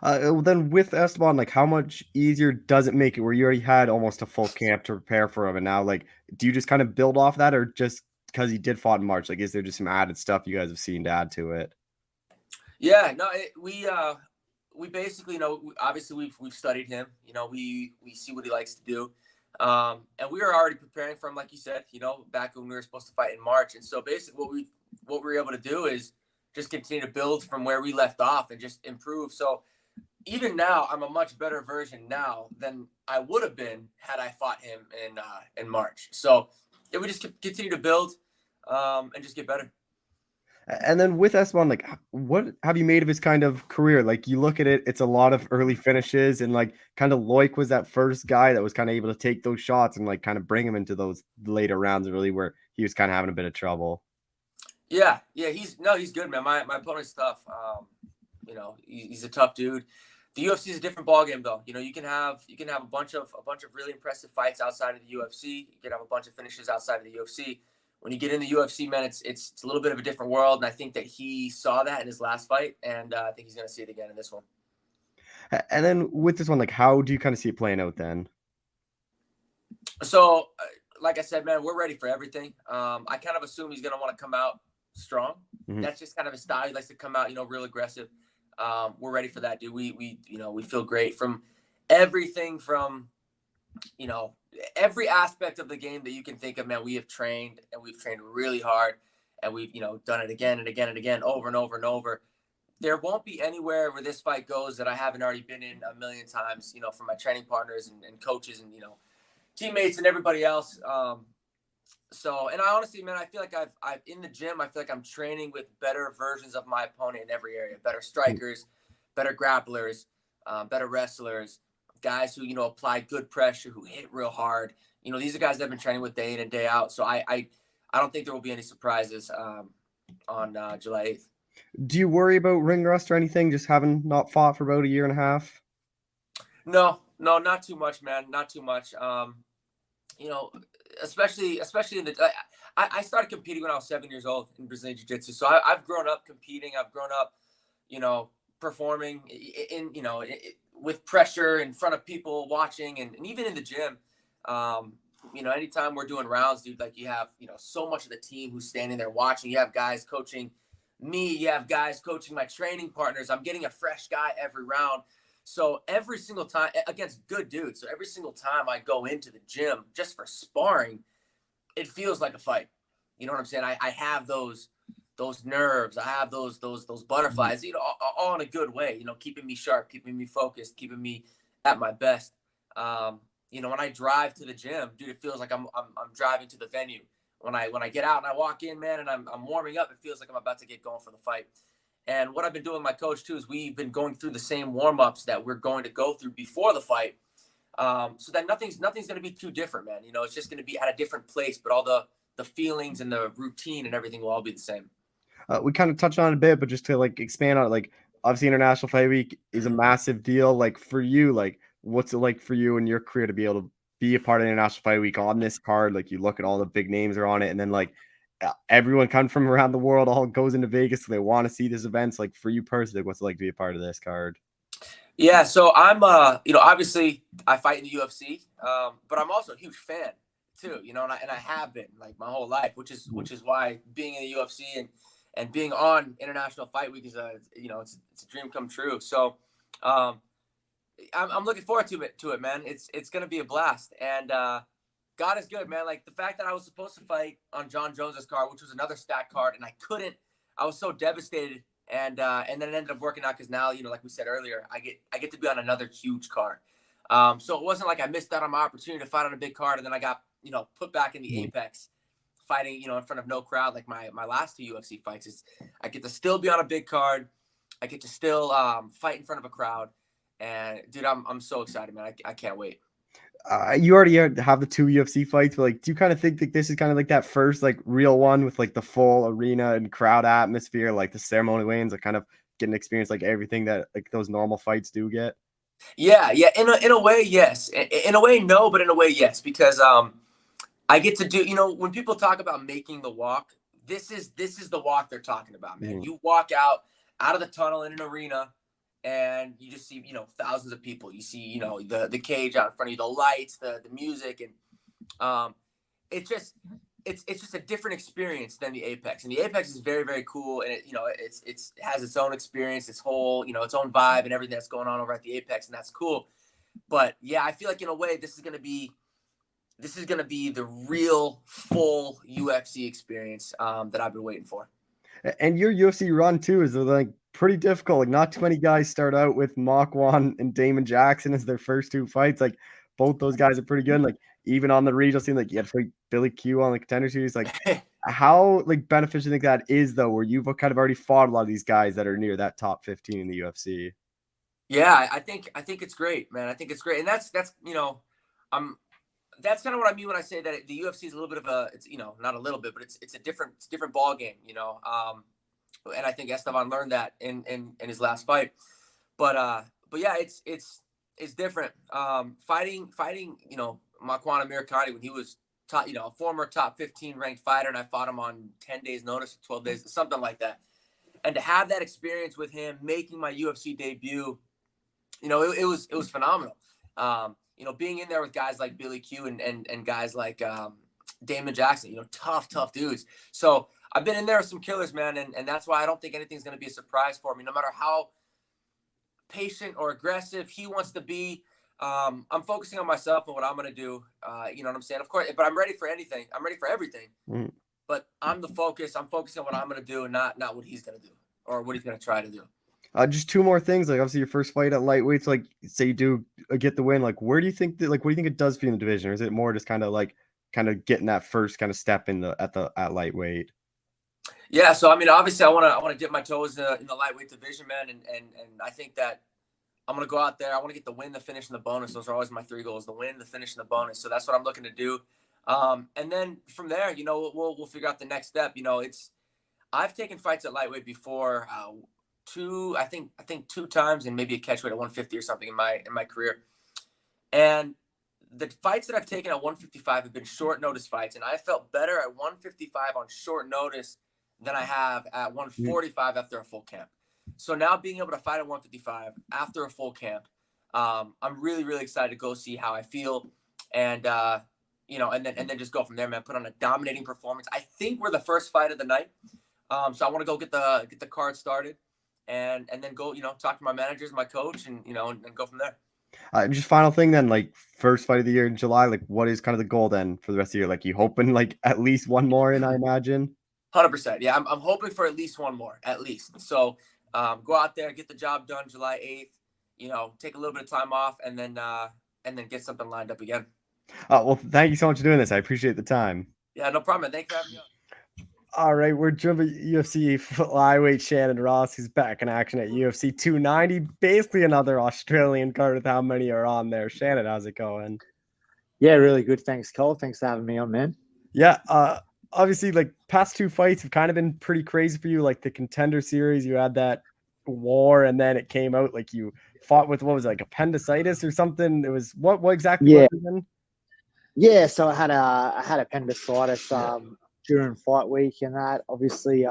Then with Esteban, like how much easier does it make it where you already had almost a full camp to prepare for him? And now, like, do you just kind of build off that, or just because he did fight in March, like, is there just some added stuff you guys have seen to add to it? Yeah, no, we basically, you know, obviously we've studied him, you know, we see what he likes to do. And we were already preparing for him, like you said, you know, back when we were supposed to fight in March. And so basically what we were able to do is just continue to build from where we left off and just improve. So even now, I'm a much better version now than I would have been had I fought him in March. So yeah, we just continue to build and just get better. And then with Esteban, like, what have you made of his kind of career? Like, you look at it, it's a lot of early finishes, and like, kind of Loic was that first guy that was kind of able to take those shots and like kind of bring him into those later rounds, really, where he was kind of having a bit of trouble. Yeah, he's good, man. My opponent's tough. You know, he's a tough dude. The UFC is a different ballgame, though. You know, you can have a bunch of really impressive fights outside of the UFC. You can have a bunch of finishes outside of the UFC. When you get in the UFC, man, it's a little bit of a different world, and I think that he saw that in his last fight, and I think he's going to see it again in this one. And then with this one, like, how do you kind of see it playing out then? So, like I said, man, we're ready for everything. I kind of assume he's going to want to come out strong. That's just kind of his style. He likes to come out, you know, real aggressive. We're ready for that, dude. We feel great from everything from, you know, every aspect of the game that you can think of, man. We have trained, and we've trained really hard, and we've, you know, done it again and again and again, over and over and over. There won't be anywhere where this fight goes that I haven't already been in a million times, you know, from my training partners and coaches and, you know, teammates and everybody else. So, and I honestly, man, I feel like I've in the gym, I feel like I'm training with better versions of my opponent in every area, better strikers, better grapplers, better wrestlers, guys who, apply good pressure, who hit real hard. These are guys that I've been training with day in and day out. So I don't think there will be any surprises on July 8th. Do you worry about ring rust or anything, just having not fought for about a year and a half? No, not too much, man. Not too much. Especially in the, I started competing when I was 7 years old in Brazilian Jiu-Jitsu. So I've grown up competing. I've grown up, performing with pressure in front of people watching and even in the gym. Anytime we're doing rounds, dude, like you have, so much of the team who's standing there watching. You have guys coaching me. You have guys coaching my training partners. I'm getting a fresh guy every round. So every single time against good dudes. So every single time I go into the gym just for sparring, it feels like a fight. You know what I'm saying? I have those nerves. I have those butterflies, all in a good way, keeping me sharp, keeping me focused, keeping me at my best. When I drive to the gym, dude, it feels like I'm driving to the venue. When I get out and I walk in, man, and I'm warming up, it feels like I'm about to get going for the fight. And what I've been doing with my coach too is we've been going through the same warm-ups that we're going to go through before the fight. So that nothing's going to be too different, man. It's just going to be at a different place, but all the feelings and the routine and everything will all be the same. We kind of touched on it a bit, but just to expand on it, obviously International Fight Week is a massive deal. For you, what's it like for you in your career to be able to be a part of International Fight Week on this card? You look at all the big names are on it, and then everyone comes from around the world all goes into Vegas, so they want to see this event. For you personally, what's it like to be a part of this card? Yeah, so I'm obviously I fight in the UFC, but I'm also a huge fan too, and I have been my whole life, which is why being in the UFC and being on International Fight Week is it's a dream come true. So I'm looking forward to it, man. It's gonna be a blast, and God is good, man. The fact that I was supposed to fight on John Jones's card, which was another stat card, and I couldn't. I was so devastated, and then it ended up working out because now, like we said earlier, I get to be on another huge card. So it wasn't like I missed out on my opportunity to fight on a big card, and then I got put back in the Apex, fighting in front of no crowd like my last two UFC fights. I get to still be on a big card. I get to still fight in front of a crowd, and dude, I'm so excited, man. I can't wait. You already have the two UFC fights, but do you kind of think that this is kind of that first real one with the full arena and crowd atmosphere, the ceremony wins, kind of getting to experience everything that those normal fights do get? Yeah. In a way, yes. In a way, no, but in a way, yes, because I get to do. When people talk about making the walk, this is the walk they're talking about, man. You walk out of the tunnel in an arena, and you just see, thousands of people. You see, the cage out in front of you, the lights, the music, and it's just a different experience than the Apex. And the Apex is very, very cool, and it has its own experience, its whole, its own vibe, and everything that's going on over at the Apex, and that's cool. But yeah, I feel like in a way, this is gonna be the real full UFC experience that I've been waiting for. And your UFC run too is pretty difficult. Not too many guys start out with Makwan and Damon Jackson as their first two fights. Both those guys are pretty good. Even on the regional scene, you had to fight Billy Q on the Contender Series. How beneficial do you think that is though, where you've kind of already fought a lot of these guys that are near that top 15 in the UFC? Yeah, I think it's great, man. I think it's great, and that's that's kind of what I mean when I say that the UFC is a little bit of it's not a little bit, but it's a different ball game, and I think Esteban learned that in his last fight, but yeah, it's different. Fighting Makwan Amirkhani when he was a former top 15 ranked fighter, and I fought him on 10 days notice, 12 days, something like that, and to have that experience with him making my UFC debut, it was phenomenal. Being in there with guys like Billy Q and guys like Damon Jackson, tough dudes. So I've been in there with some killers, man, and that's why I don't think anything's going to be a surprise for me, no matter how patient or aggressive he wants to be. I'm focusing on myself and what I'm going to do. You know what I'm saying? Of course, but I'm ready for anything. I'm ready for everything. But I'm focusing on what I'm going to do and not what he's going to do or what he's going to try to do. Just two more things. Obviously your first fight at lightweights, say you do get the win. Where do you think that, what do you think it does for you in the division? Or is it more just kind of kind of getting that first kind of step at lightweight? Yeah, so I mean, obviously, I want to dip my toes in the lightweight division, man, and I think that I'm gonna go out there. I want to get the win, the finish, and the bonus. Those are always my 3 goals: the win, the finish, and the bonus. So that's what I'm looking to do. And then from there, you know, we'll figure out the next step. You know, I've taken fights at lightweight before, I think 2 times, and maybe a catchweight at 150 or something in my career. And the fights that I've taken at 155 have been short notice fights, and I felt better at 155 on short notice than I have at 145 after a full camp. So now being able to fight at 155 after a full camp, I'm really, really excited to go see how I feel, and you know, and then just go from there, man. Put on a dominating performance. I think we're the first fight of the night, so I want to go get the card started, and then go, you know, talk to my managers, my coach, and you know, and go from there. Just final thing then, like first fight of the year in July, like what is kind of the goal then for the rest of the year? Like you hoping like at least one more in, I imagine. 100%. Yeah, I'm hoping for at least one more, at least. So go out there, get the job done July 8th, you know, take a little bit of time off, and then get something lined up again. Well, thank you so much for doing this. I appreciate the time. Yeah, no problem. Thanks for having me on. All right, we're jumping UFC flyweight Shannon Ross, who's back in action at UFC 290. Basically another Australian card with how many are on there. Shannon, how's it going? Yeah, really good. Thanks, Cole. Thanks for having me on, man. Yeah, obviously, like past 2 fights have kind of been pretty crazy for you. Like the Contender Series, you had that war, and then it came out like you fought with what was it, like appendicitis or something. It was what exactly? Yeah, was it yeah. So I had appendicitis during fight week, and that obviously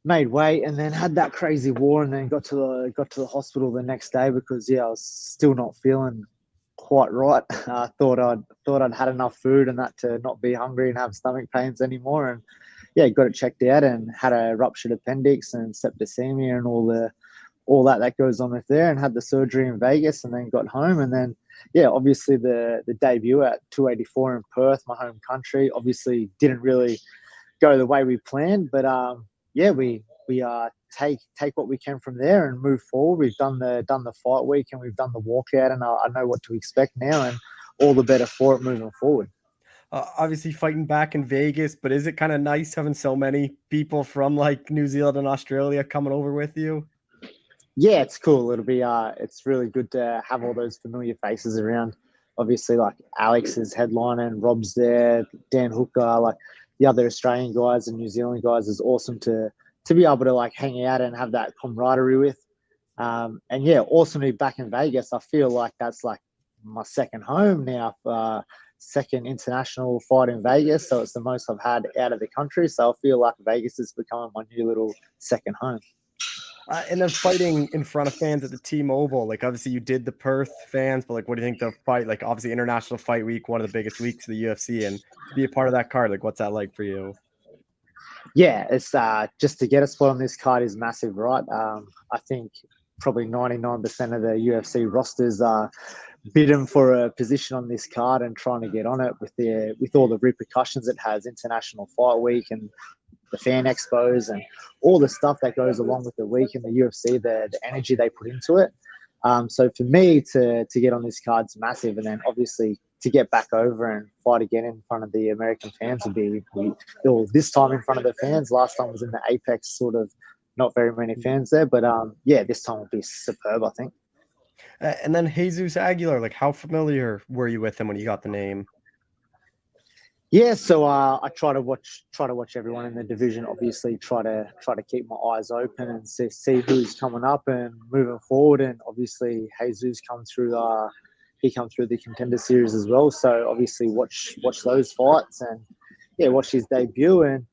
made weight, and then had that crazy war, and then got to the hospital the next day because I was still not feeling quite right. I thought I'd had enough food and that to not be hungry and have stomach pains anymore, and got it checked out and had a ruptured appendix and septicemia and all that goes on with there, and had the surgery in Vegas, and then got home, and then obviously the debut at 284 in Perth, my home country, obviously didn't really go the way we planned, but we take what we can from there and move forward. We've done the fight week, and we've done the walkout, and I know what to expect now, and all the better for it moving forward. Obviously fighting back in Vegas, but is it kind of nice having so many people from like New Zealand and Australia coming over with you? Yeah, it's cool. It'll be it's really good to have all those familiar faces around. Obviously, like Alex is headlining, Rob's there, Dan Hooker, like the other Australian guys and New Zealand guys is awesome to be able to like hang out and have that camaraderie with. And awesome to be back in Vegas. I feel like that's like my second home now. Second international fight in Vegas, so it's the most I've had out of the country. So I feel like Vegas is becoming my new little second home. And then fighting in front of fans at the T-Mobile, like obviously you did the Perth fans, but like what do you think the fight, like obviously International Fight Week, one of the biggest weeks of the UFC, and to be a part of that card, like what's that like for you? Yeah, it's just to get a spot on this card is massive, right? I think probably 99% of the UFC rosters are bidding for a position on this card and trying to get on it with all the repercussions it has, International Fight Week and the fan expos and all the stuff that goes along with the week in the UFC, the energy they put into it. So for me to get on this card's massive, and then obviously to get back over and fight again in front of the American fans would be this time in front of the fans. Last time was in the Apex, sort of not very many fans there, but this time will be superb, I think. And then Jesus Aguilar, like how familiar were you with him when you got the name? Yeah, so I try to watch everyone in the division. Obviously, try to keep my eyes open and see who's coming up and moving forward. And obviously, Jesus come through. He come through the Contender Series as well. So obviously, watch those fights and watch his debut. And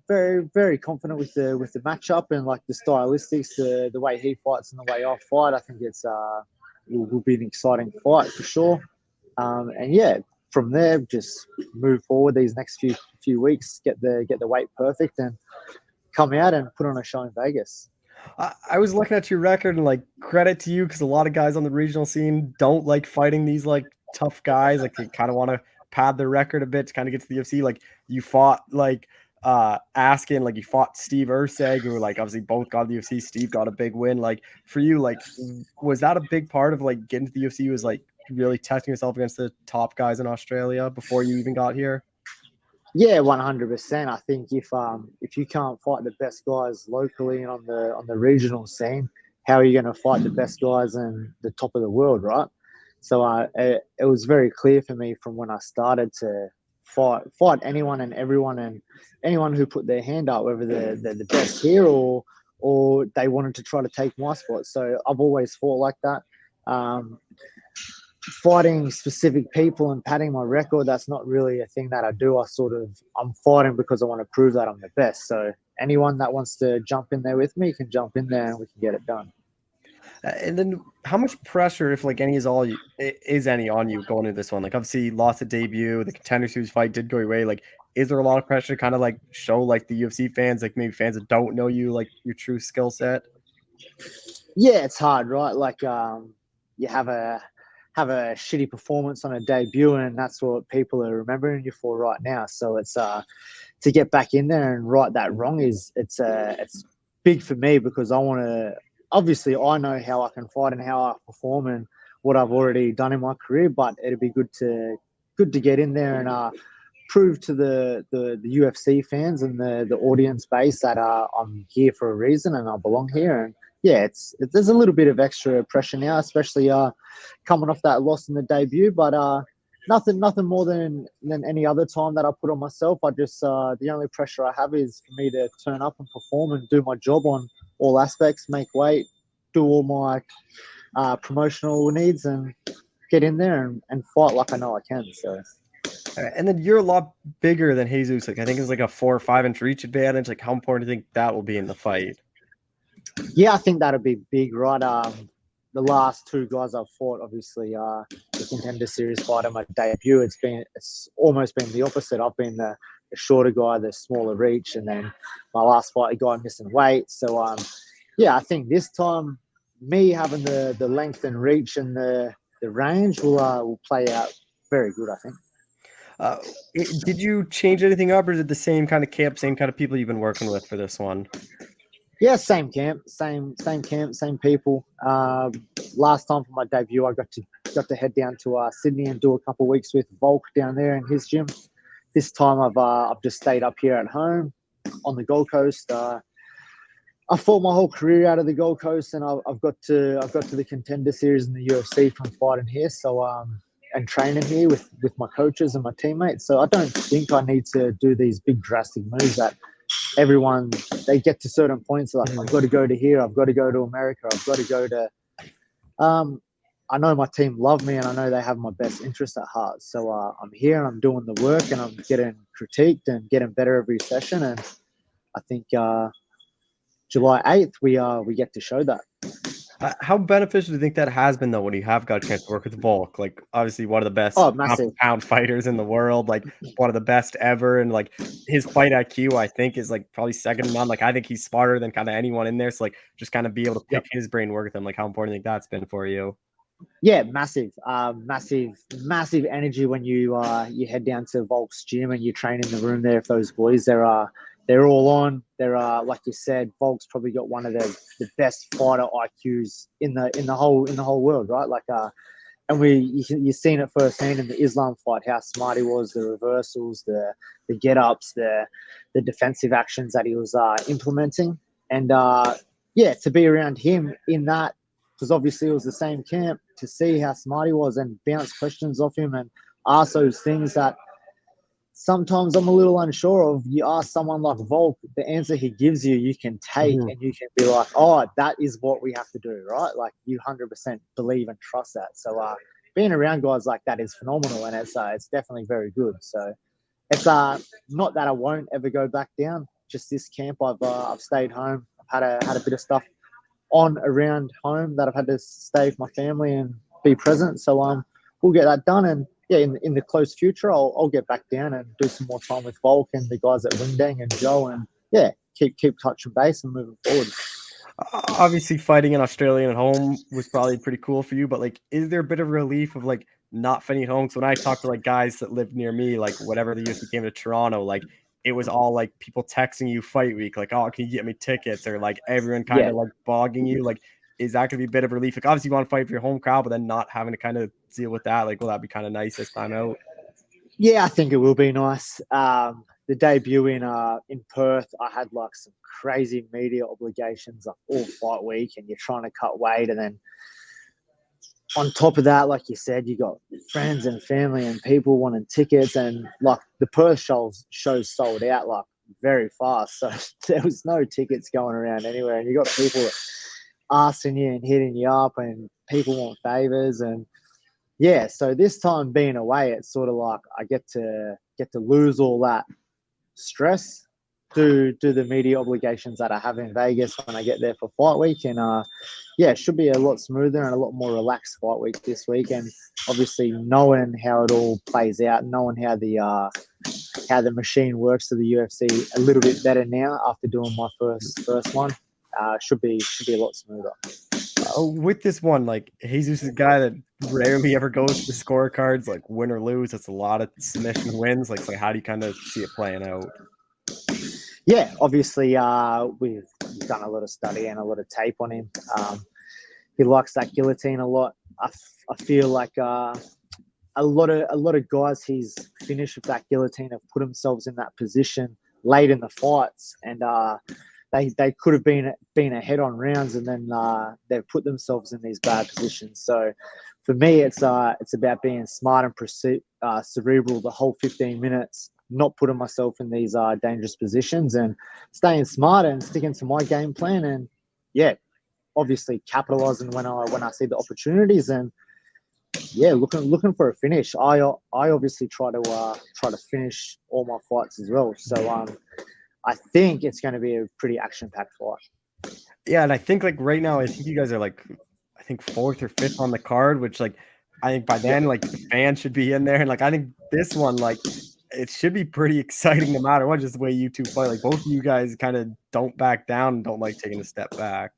very very confident with the matchup and like the stylistics, the way he fights and the way I fight. I think it's will be an exciting fight for sure. From there, just move forward these next few weeks, get the weight perfect, and come out and put on a show in Vegas. I was looking at your record and like credit to you because a lot of guys on the regional scene don't like fighting these like tough guys. Like they kind of want to pad their record a bit to kind of get to the UFC. Like you fought like Askin, like you fought Steve Urseg, who were like obviously both got the UFC. Steve got a big win. Like for you, like was that a big part of like getting to the UFC? Was like really testing yourself against the top guys in Australia before you even got here? Yeah, 100%. I think if you can't fight the best guys locally and on the regional scene, how are you going to fight the best guys in the top of the world, right? So it was very clear for me from when I started to fight anyone and everyone and anyone who put their hand up, whether they're the best here or they wanted to try to take my spot. So I've always fought like that. Fighting specific people and padding my record, that's not really a thing that I do. I'm fighting because I want to prove that I'm the best. So anyone that wants to jump in there with me can jump in there and we can get it done. And then how much pressure, if like any is any on you going into this one? Like obviously lost a debut, the Contender Series fight did go away. Like, is there a lot of pressure to kind of like show like the UFC fans, like maybe fans that don't know you, like your true skill set? Yeah, it's hard, right? Like you have a shitty performance on a debut, and that's what people are remembering you for right now. So it's to get back in there and right that wrong it's big for me because I want to. Obviously, I know how I can fight and how I perform and what I've already done in my career. But it'd be good to get in there and prove to the UFC fans and the audience base that I'm here for a reason and I belong here. And yeah, there's a little bit of extra pressure now, especially coming off that loss in the debut. But nothing more than any other time that I put on myself. I just the only pressure I have is for me to turn up and perform and do my job on all aspects, make weight, do all my promotional needs, and get in there and fight like I know I can. So. And then you're a lot bigger than Jesus. Like I think it's like a 4 or 5 inch reach advantage. Like how important do you think that will be in the fight? Yeah, I think that'll be big, right? The last 2 guys I've fought, obviously, the Contender Series fight on my debut, it's almost been the opposite. I've been the shorter guy, the smaller reach, and then my last fight, a guy missing weight. So, yeah, I think this time, me having the length and reach and the range will play out very good, I think. Did you change anything up, or is it the same kind of camp, same kind of people you've been working with for this one? Yeah, same camp, same camp, same people. Last time for my debut, I got to head down to Sydney and do a couple of weeks with Volk down there in his gym. This time I've just stayed up here at home on the Gold Coast. I fought my whole career out of the Gold Coast, and I've got to the Contender Series in the UFC from fighting here. So and training here with my coaches and my teammates. So I don't think I need to do these big drastic moves that everyone, they get to certain points like I've got to go to here, I've got to go to America, I've got to go to I know my team love me and I know they have my best interest at heart. So I'm here and I'm doing the work and I'm getting critiqued and getting better every session, and I think July 8th we get to show that. How beneficial do you think that has been, though, when you have got a chance to work with Volk? Like, obviously, one of the best pound fighters in the world, like one of the best ever, and like his fight IQ, I think, is like probably second to none. Like, I think he's smarter than kind of anyone in there. So, like, just kind of be able to pick his brain, work with him. Like, how important do you think that's been for you? Yeah, massive energy when you head down to Volk's gym and you train in the room there. If those boys, they're all on. They're like you said, Volk's probably got one of the best fighter IQs in the whole world, right? Like and you've seen it firsthand in the Islam fight, how smart he was, the reversals, the get ups, the defensive actions that he was implementing, and yeah, to be around him in that, because obviously it was the same camp, to see how smart he was and bounce questions off him and ask those things that sometimes I'm a little unsure of. You ask someone like Volk, the answer he gives you, you can take and you can be like, oh, that is what we have to do, right? Like you 100% believe and trust that. So being around guys like that is phenomenal, and it's definitely very good. So it's not that I won't ever go back down. Just this camp, I've stayed home. I've had a bit of stuff on around home that I've had to stay with my family and be present. So we'll get that done, and yeah, in the close future, I'll get back down and do some more time with Volk and the guys at Wingdang and Joe, and yeah, keep touching base and moving forward. Obviously, fighting in Australia at home was probably pretty cool for you, but like, is there a bit of relief of like not fighting at home? So when I talk to like guys that live near me, like whatever the UFC came to Toronto, like it was all like people texting you fight week, like, oh, can you get me tickets? Or like everyone kind of like bogging you. Like, is that going to be a bit of relief? Like, obviously, you want to fight for your home crowd, but then not having to kind of deal with that. Like, will that be kind of nice this time out? Yeah, I think it will be nice. The debut in Perth, I had like some crazy media obligations like all fight week, and you're trying to cut weight, and then on top of that, like you said, you got friends and family and people wanting tickets, and like the Perth shows sold out like very fast, so there was no tickets going around anywhere, and you got people asking you and hitting you up, and people want favors, and yeah. So this time being away, it's sort of like I get to lose all that stress, do the media obligations that I have in Vegas when I get there for fight week, and yeah, it should be a lot smoother and a lot more relaxed fight week this week, and obviously knowing how it all plays out, knowing how the machine works to the UFC a little bit better now after doing my first one, should be a lot smoother. With this one, like Jesus is a guy that rarely ever goes to the scorecards, like win or lose. It's a lot of submission wins. Like, so how do you kind of see it playing out? Yeah, obviously, we've done a lot of study and a lot of tape on him. He likes that guillotine a lot. I feel like a lot of guys he's finished with that guillotine have put themselves in that position late in the fights, and they could have been ahead on rounds, and then they've put themselves in these bad positions. So for me, it's about being smart and cerebral the whole 15 minutes, not putting myself in these dangerous positions, and staying smart and sticking to my game plan, and yeah, obviously capitalizing when I see the opportunities, and yeah, looking for a finish. I obviously try to finish all my fights as well. So I think it's going to be a pretty action-packed fight. Yeah, and I think like right now, I think you guys are like, I think 4th or 5th on the card, which like I think by then like the fans should be in there, and like I think this one like it should be pretty exciting no matter what. Just the way you two fight, like both of you guys kind of don't back down and don't like taking a step back.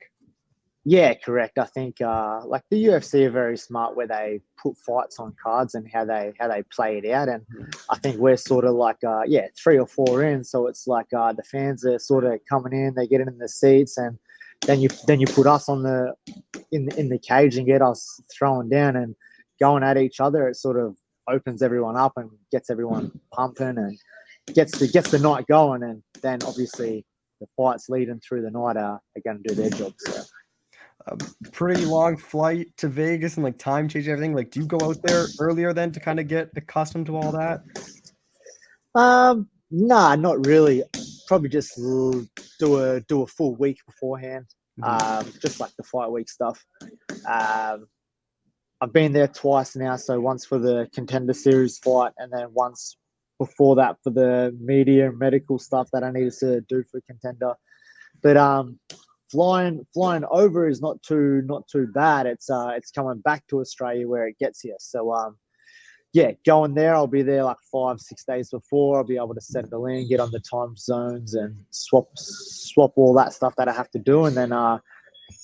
Yeah, correct. I think like the UFC are very smart where they put fights on cards and how they play it out, and I think we're sort of like 3 or 4 in, so it's like the fans are sort of coming in, they get in the seats, and then you put us on in the cage and get us throwing down and going at each other. It sort of opens everyone up and gets everyone pumping and gets the night going, and then obviously the fights leading through the night are going to do their job. So. Pretty long flight to Vegas and like time change everything. Like, do you go out there earlier then to kind of get accustomed to all that? Nah, not really. Probably just do a full week beforehand. Just like the fight week stuff. I've been there twice now, so once for the Contender Series fight, and then once before that for the media and medical stuff that I needed to do for Contender. But flying over is not too bad. It's coming back to Australia where it gets here. So yeah, going there, I'll be there like 5-6 days before. I'll be able to settle in, get on the time zones, and swap all that stuff that I have to do, and then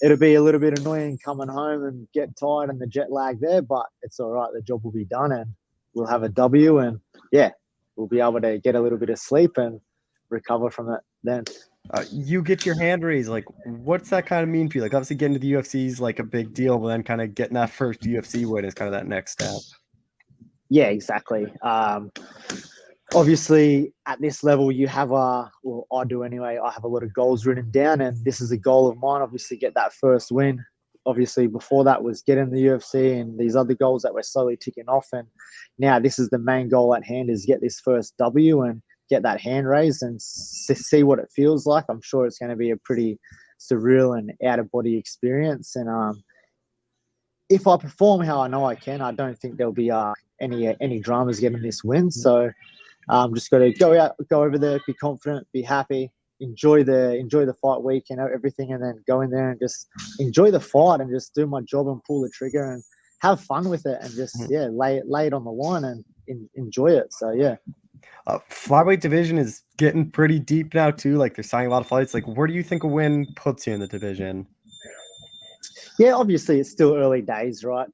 it'll be a little bit annoying coming home and get tired and the jet lag there, but it's all right. The job will be done, and we'll have a W, and yeah, we'll be able to get a little bit of sleep and recover from it then. You get your hand raised. Like, what's that kind of mean for you? Like, obviously getting to the UFC is like a big deal, but then kind of getting that first UFC win is kind of that next step. Yeah, exactly. Obviously, at this level, you have I do anyway. I have a lot of goals written down, and this is a goal of mine. Obviously, get that first win. Obviously, before that was getting the UFC and these other goals that we're slowly ticking off. And now this is the main goal at hand: is get this first W and get that hand raised and see what it feels like. I'm sure it's going to be a pretty surreal and out of body experience. And if I perform how I know I can, I don't think there'll be any dramas getting this win. So I'm just got to go over there, be confident, be happy, enjoy the fight week, everything, and then go in there and just enjoy the fight and just do my job and pull the trigger and have fun with it and just lay it on the line and enjoy it. So yeah. Flyweight division is getting pretty deep now too. Like they're signing a lot of fights. Like, where do you think a win puts you in the division? Yeah, obviously it's still early days, right?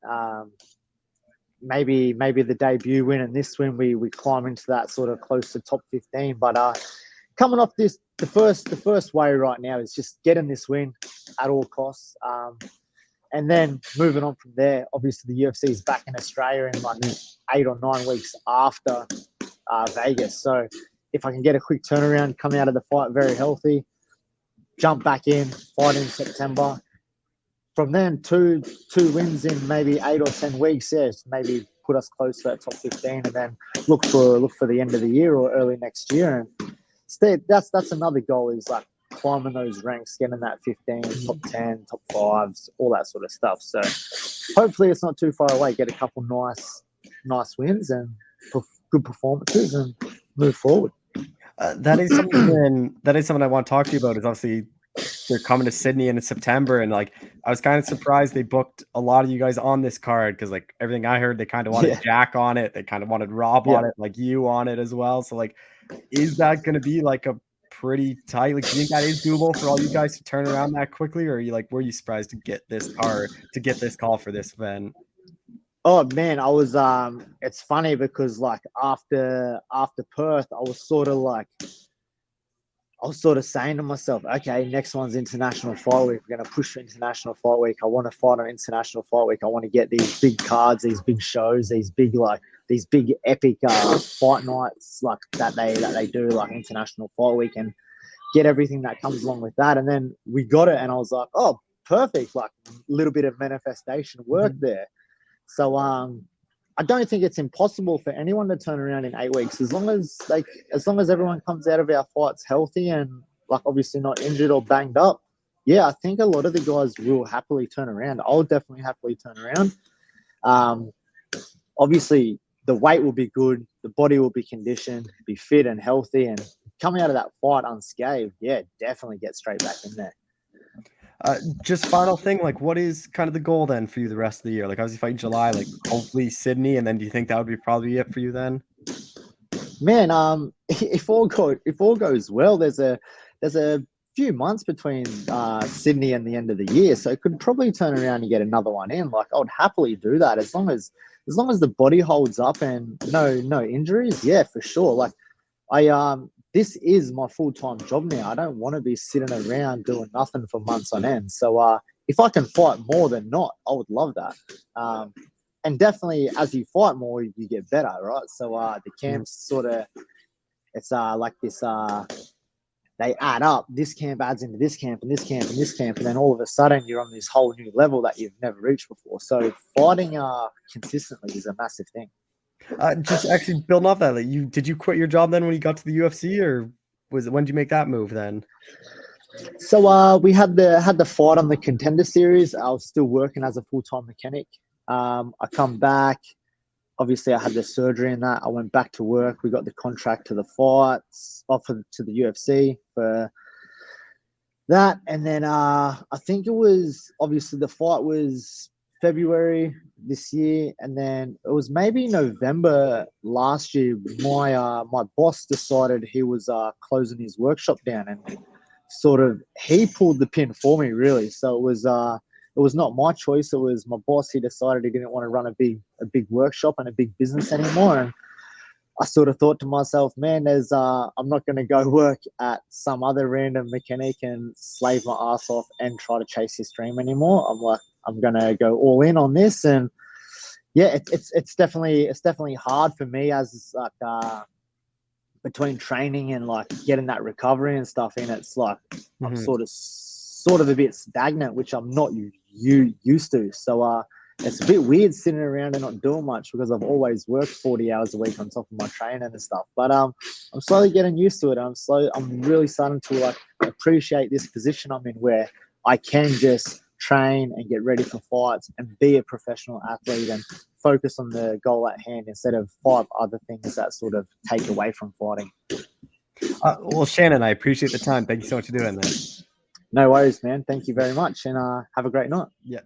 Maybe the debut win and this win we climb into that sort of close to top 15. But coming off this, the first way right now is just getting this win at all costs. And then moving on from there, obviously the UFC is back in Australia in like 8 or 9 weeks after Vegas. So if I can get a quick turnaround, come out of the fight very healthy, jump back in, fight in September. From then, two wins in maybe 8 or 10 weeks, yes, maybe put us close to that top 15, and then look for the end of the year or early next year. And that's another goal, is like climbing those ranks, getting that 15, top 10, top 5s, all that sort of stuff. So hopefully it's not too far away. Get a couple nice wins and good performances and move forward. That is something I want to talk to you about. Is obviously they're coming to Sydney in September, and like I was kind of surprised they booked a lot of you guys on this card, because like everything I heard, they kind of wanted Jack on it, they kind of wanted Rob on it, like you on it as well. So like, is that going to be like a pretty tight? Like, do you think that is doable for all you guys to turn around that quickly, or are you like, were you surprised to get this call for this event? Oh man, I was it's funny because like after Perth, I was sort of saying to myself, okay, next one's International Fight Week. We're going to push for International Fight Week. I want to fight on International Fight Week. I want to get these big cards, these big shows, these big epic fight nights like that they do, like International Fight Week, and get everything that comes along with that. And then we got it, and I was like, oh, perfect. Like a little bit of manifestation work there. So I don't think it's impossible for anyone to turn around in 8 weeks, as long as everyone comes out of our fights healthy and like obviously not injured or banged up. Yeah, I think a lot of the guys will happily turn around. I'll definitely happily turn around. Obviously, the weight will be good, the body will be conditioned, be fit and healthy, and coming out of that fight unscathed. Yeah, definitely get straight back in there. Just final thing, like what is kind of the goal then for you the rest of the year? Like obviously fight in July, like hopefully Sydney, and then do you think that would be probably it for you then? Man, if all goes well, there's a few months between Sydney and the end of the year, so it could probably turn around and get another one in. Like I would happily do that as long as the body holds up and no injuries. Yeah, for sure. Like this is my full-time job now. I don't want to be sitting around doing nothing for months on end. So if I can fight more than not, I would love that. And definitely as you fight more, you get better, right? So the camps sort of, it's like this, they add up. This camp adds into this camp and this camp and this camp. And then all of a sudden you're on this whole new level that you've never reached before. So fighting consistently is a massive thing. Just actually building off that, like did you quit your job then when you got to the UFC, or when did you make that move then? So we had the fight on the Contender Series. I was still working as a full-time mechanic. I come back. Obviously, I had the surgery and that. I went back to work. We got the contract to the fights, offered to the UFC for that. And then I think it was, obviously the fight was February this year, and then it was maybe November last year. My boss decided he was closing his workshop down, and sort of he pulled the pin for me, really. So it was not my choice. It was my boss. He decided he didn't want to run a big workshop and a big business anymore. And I sort of thought to myself, man, I'm not going to go work at some other random mechanic and slave my ass off and try to chase his dream anymore. I'm like, I'm going to go all in on this. And yeah, it's definitely hard for me as like between training and like getting that recovery and stuff in. It's like I'm sort of a bit stagnant, which I'm not used to. So it's a bit weird sitting around and not doing much, because I've always worked 40 hours a week on top of my training and stuff. But I'm slowly getting used to it. I'm really starting to like appreciate this position I'm in, where I can just train and get ready for fights and be a professional athlete and focus on the goal at hand instead of 5 other things that sort of take away from fighting. Well, Shannon, I appreciate the time. Thank you so much for doing this. No worries, man. Thank you very much, and have a great night. Yeah.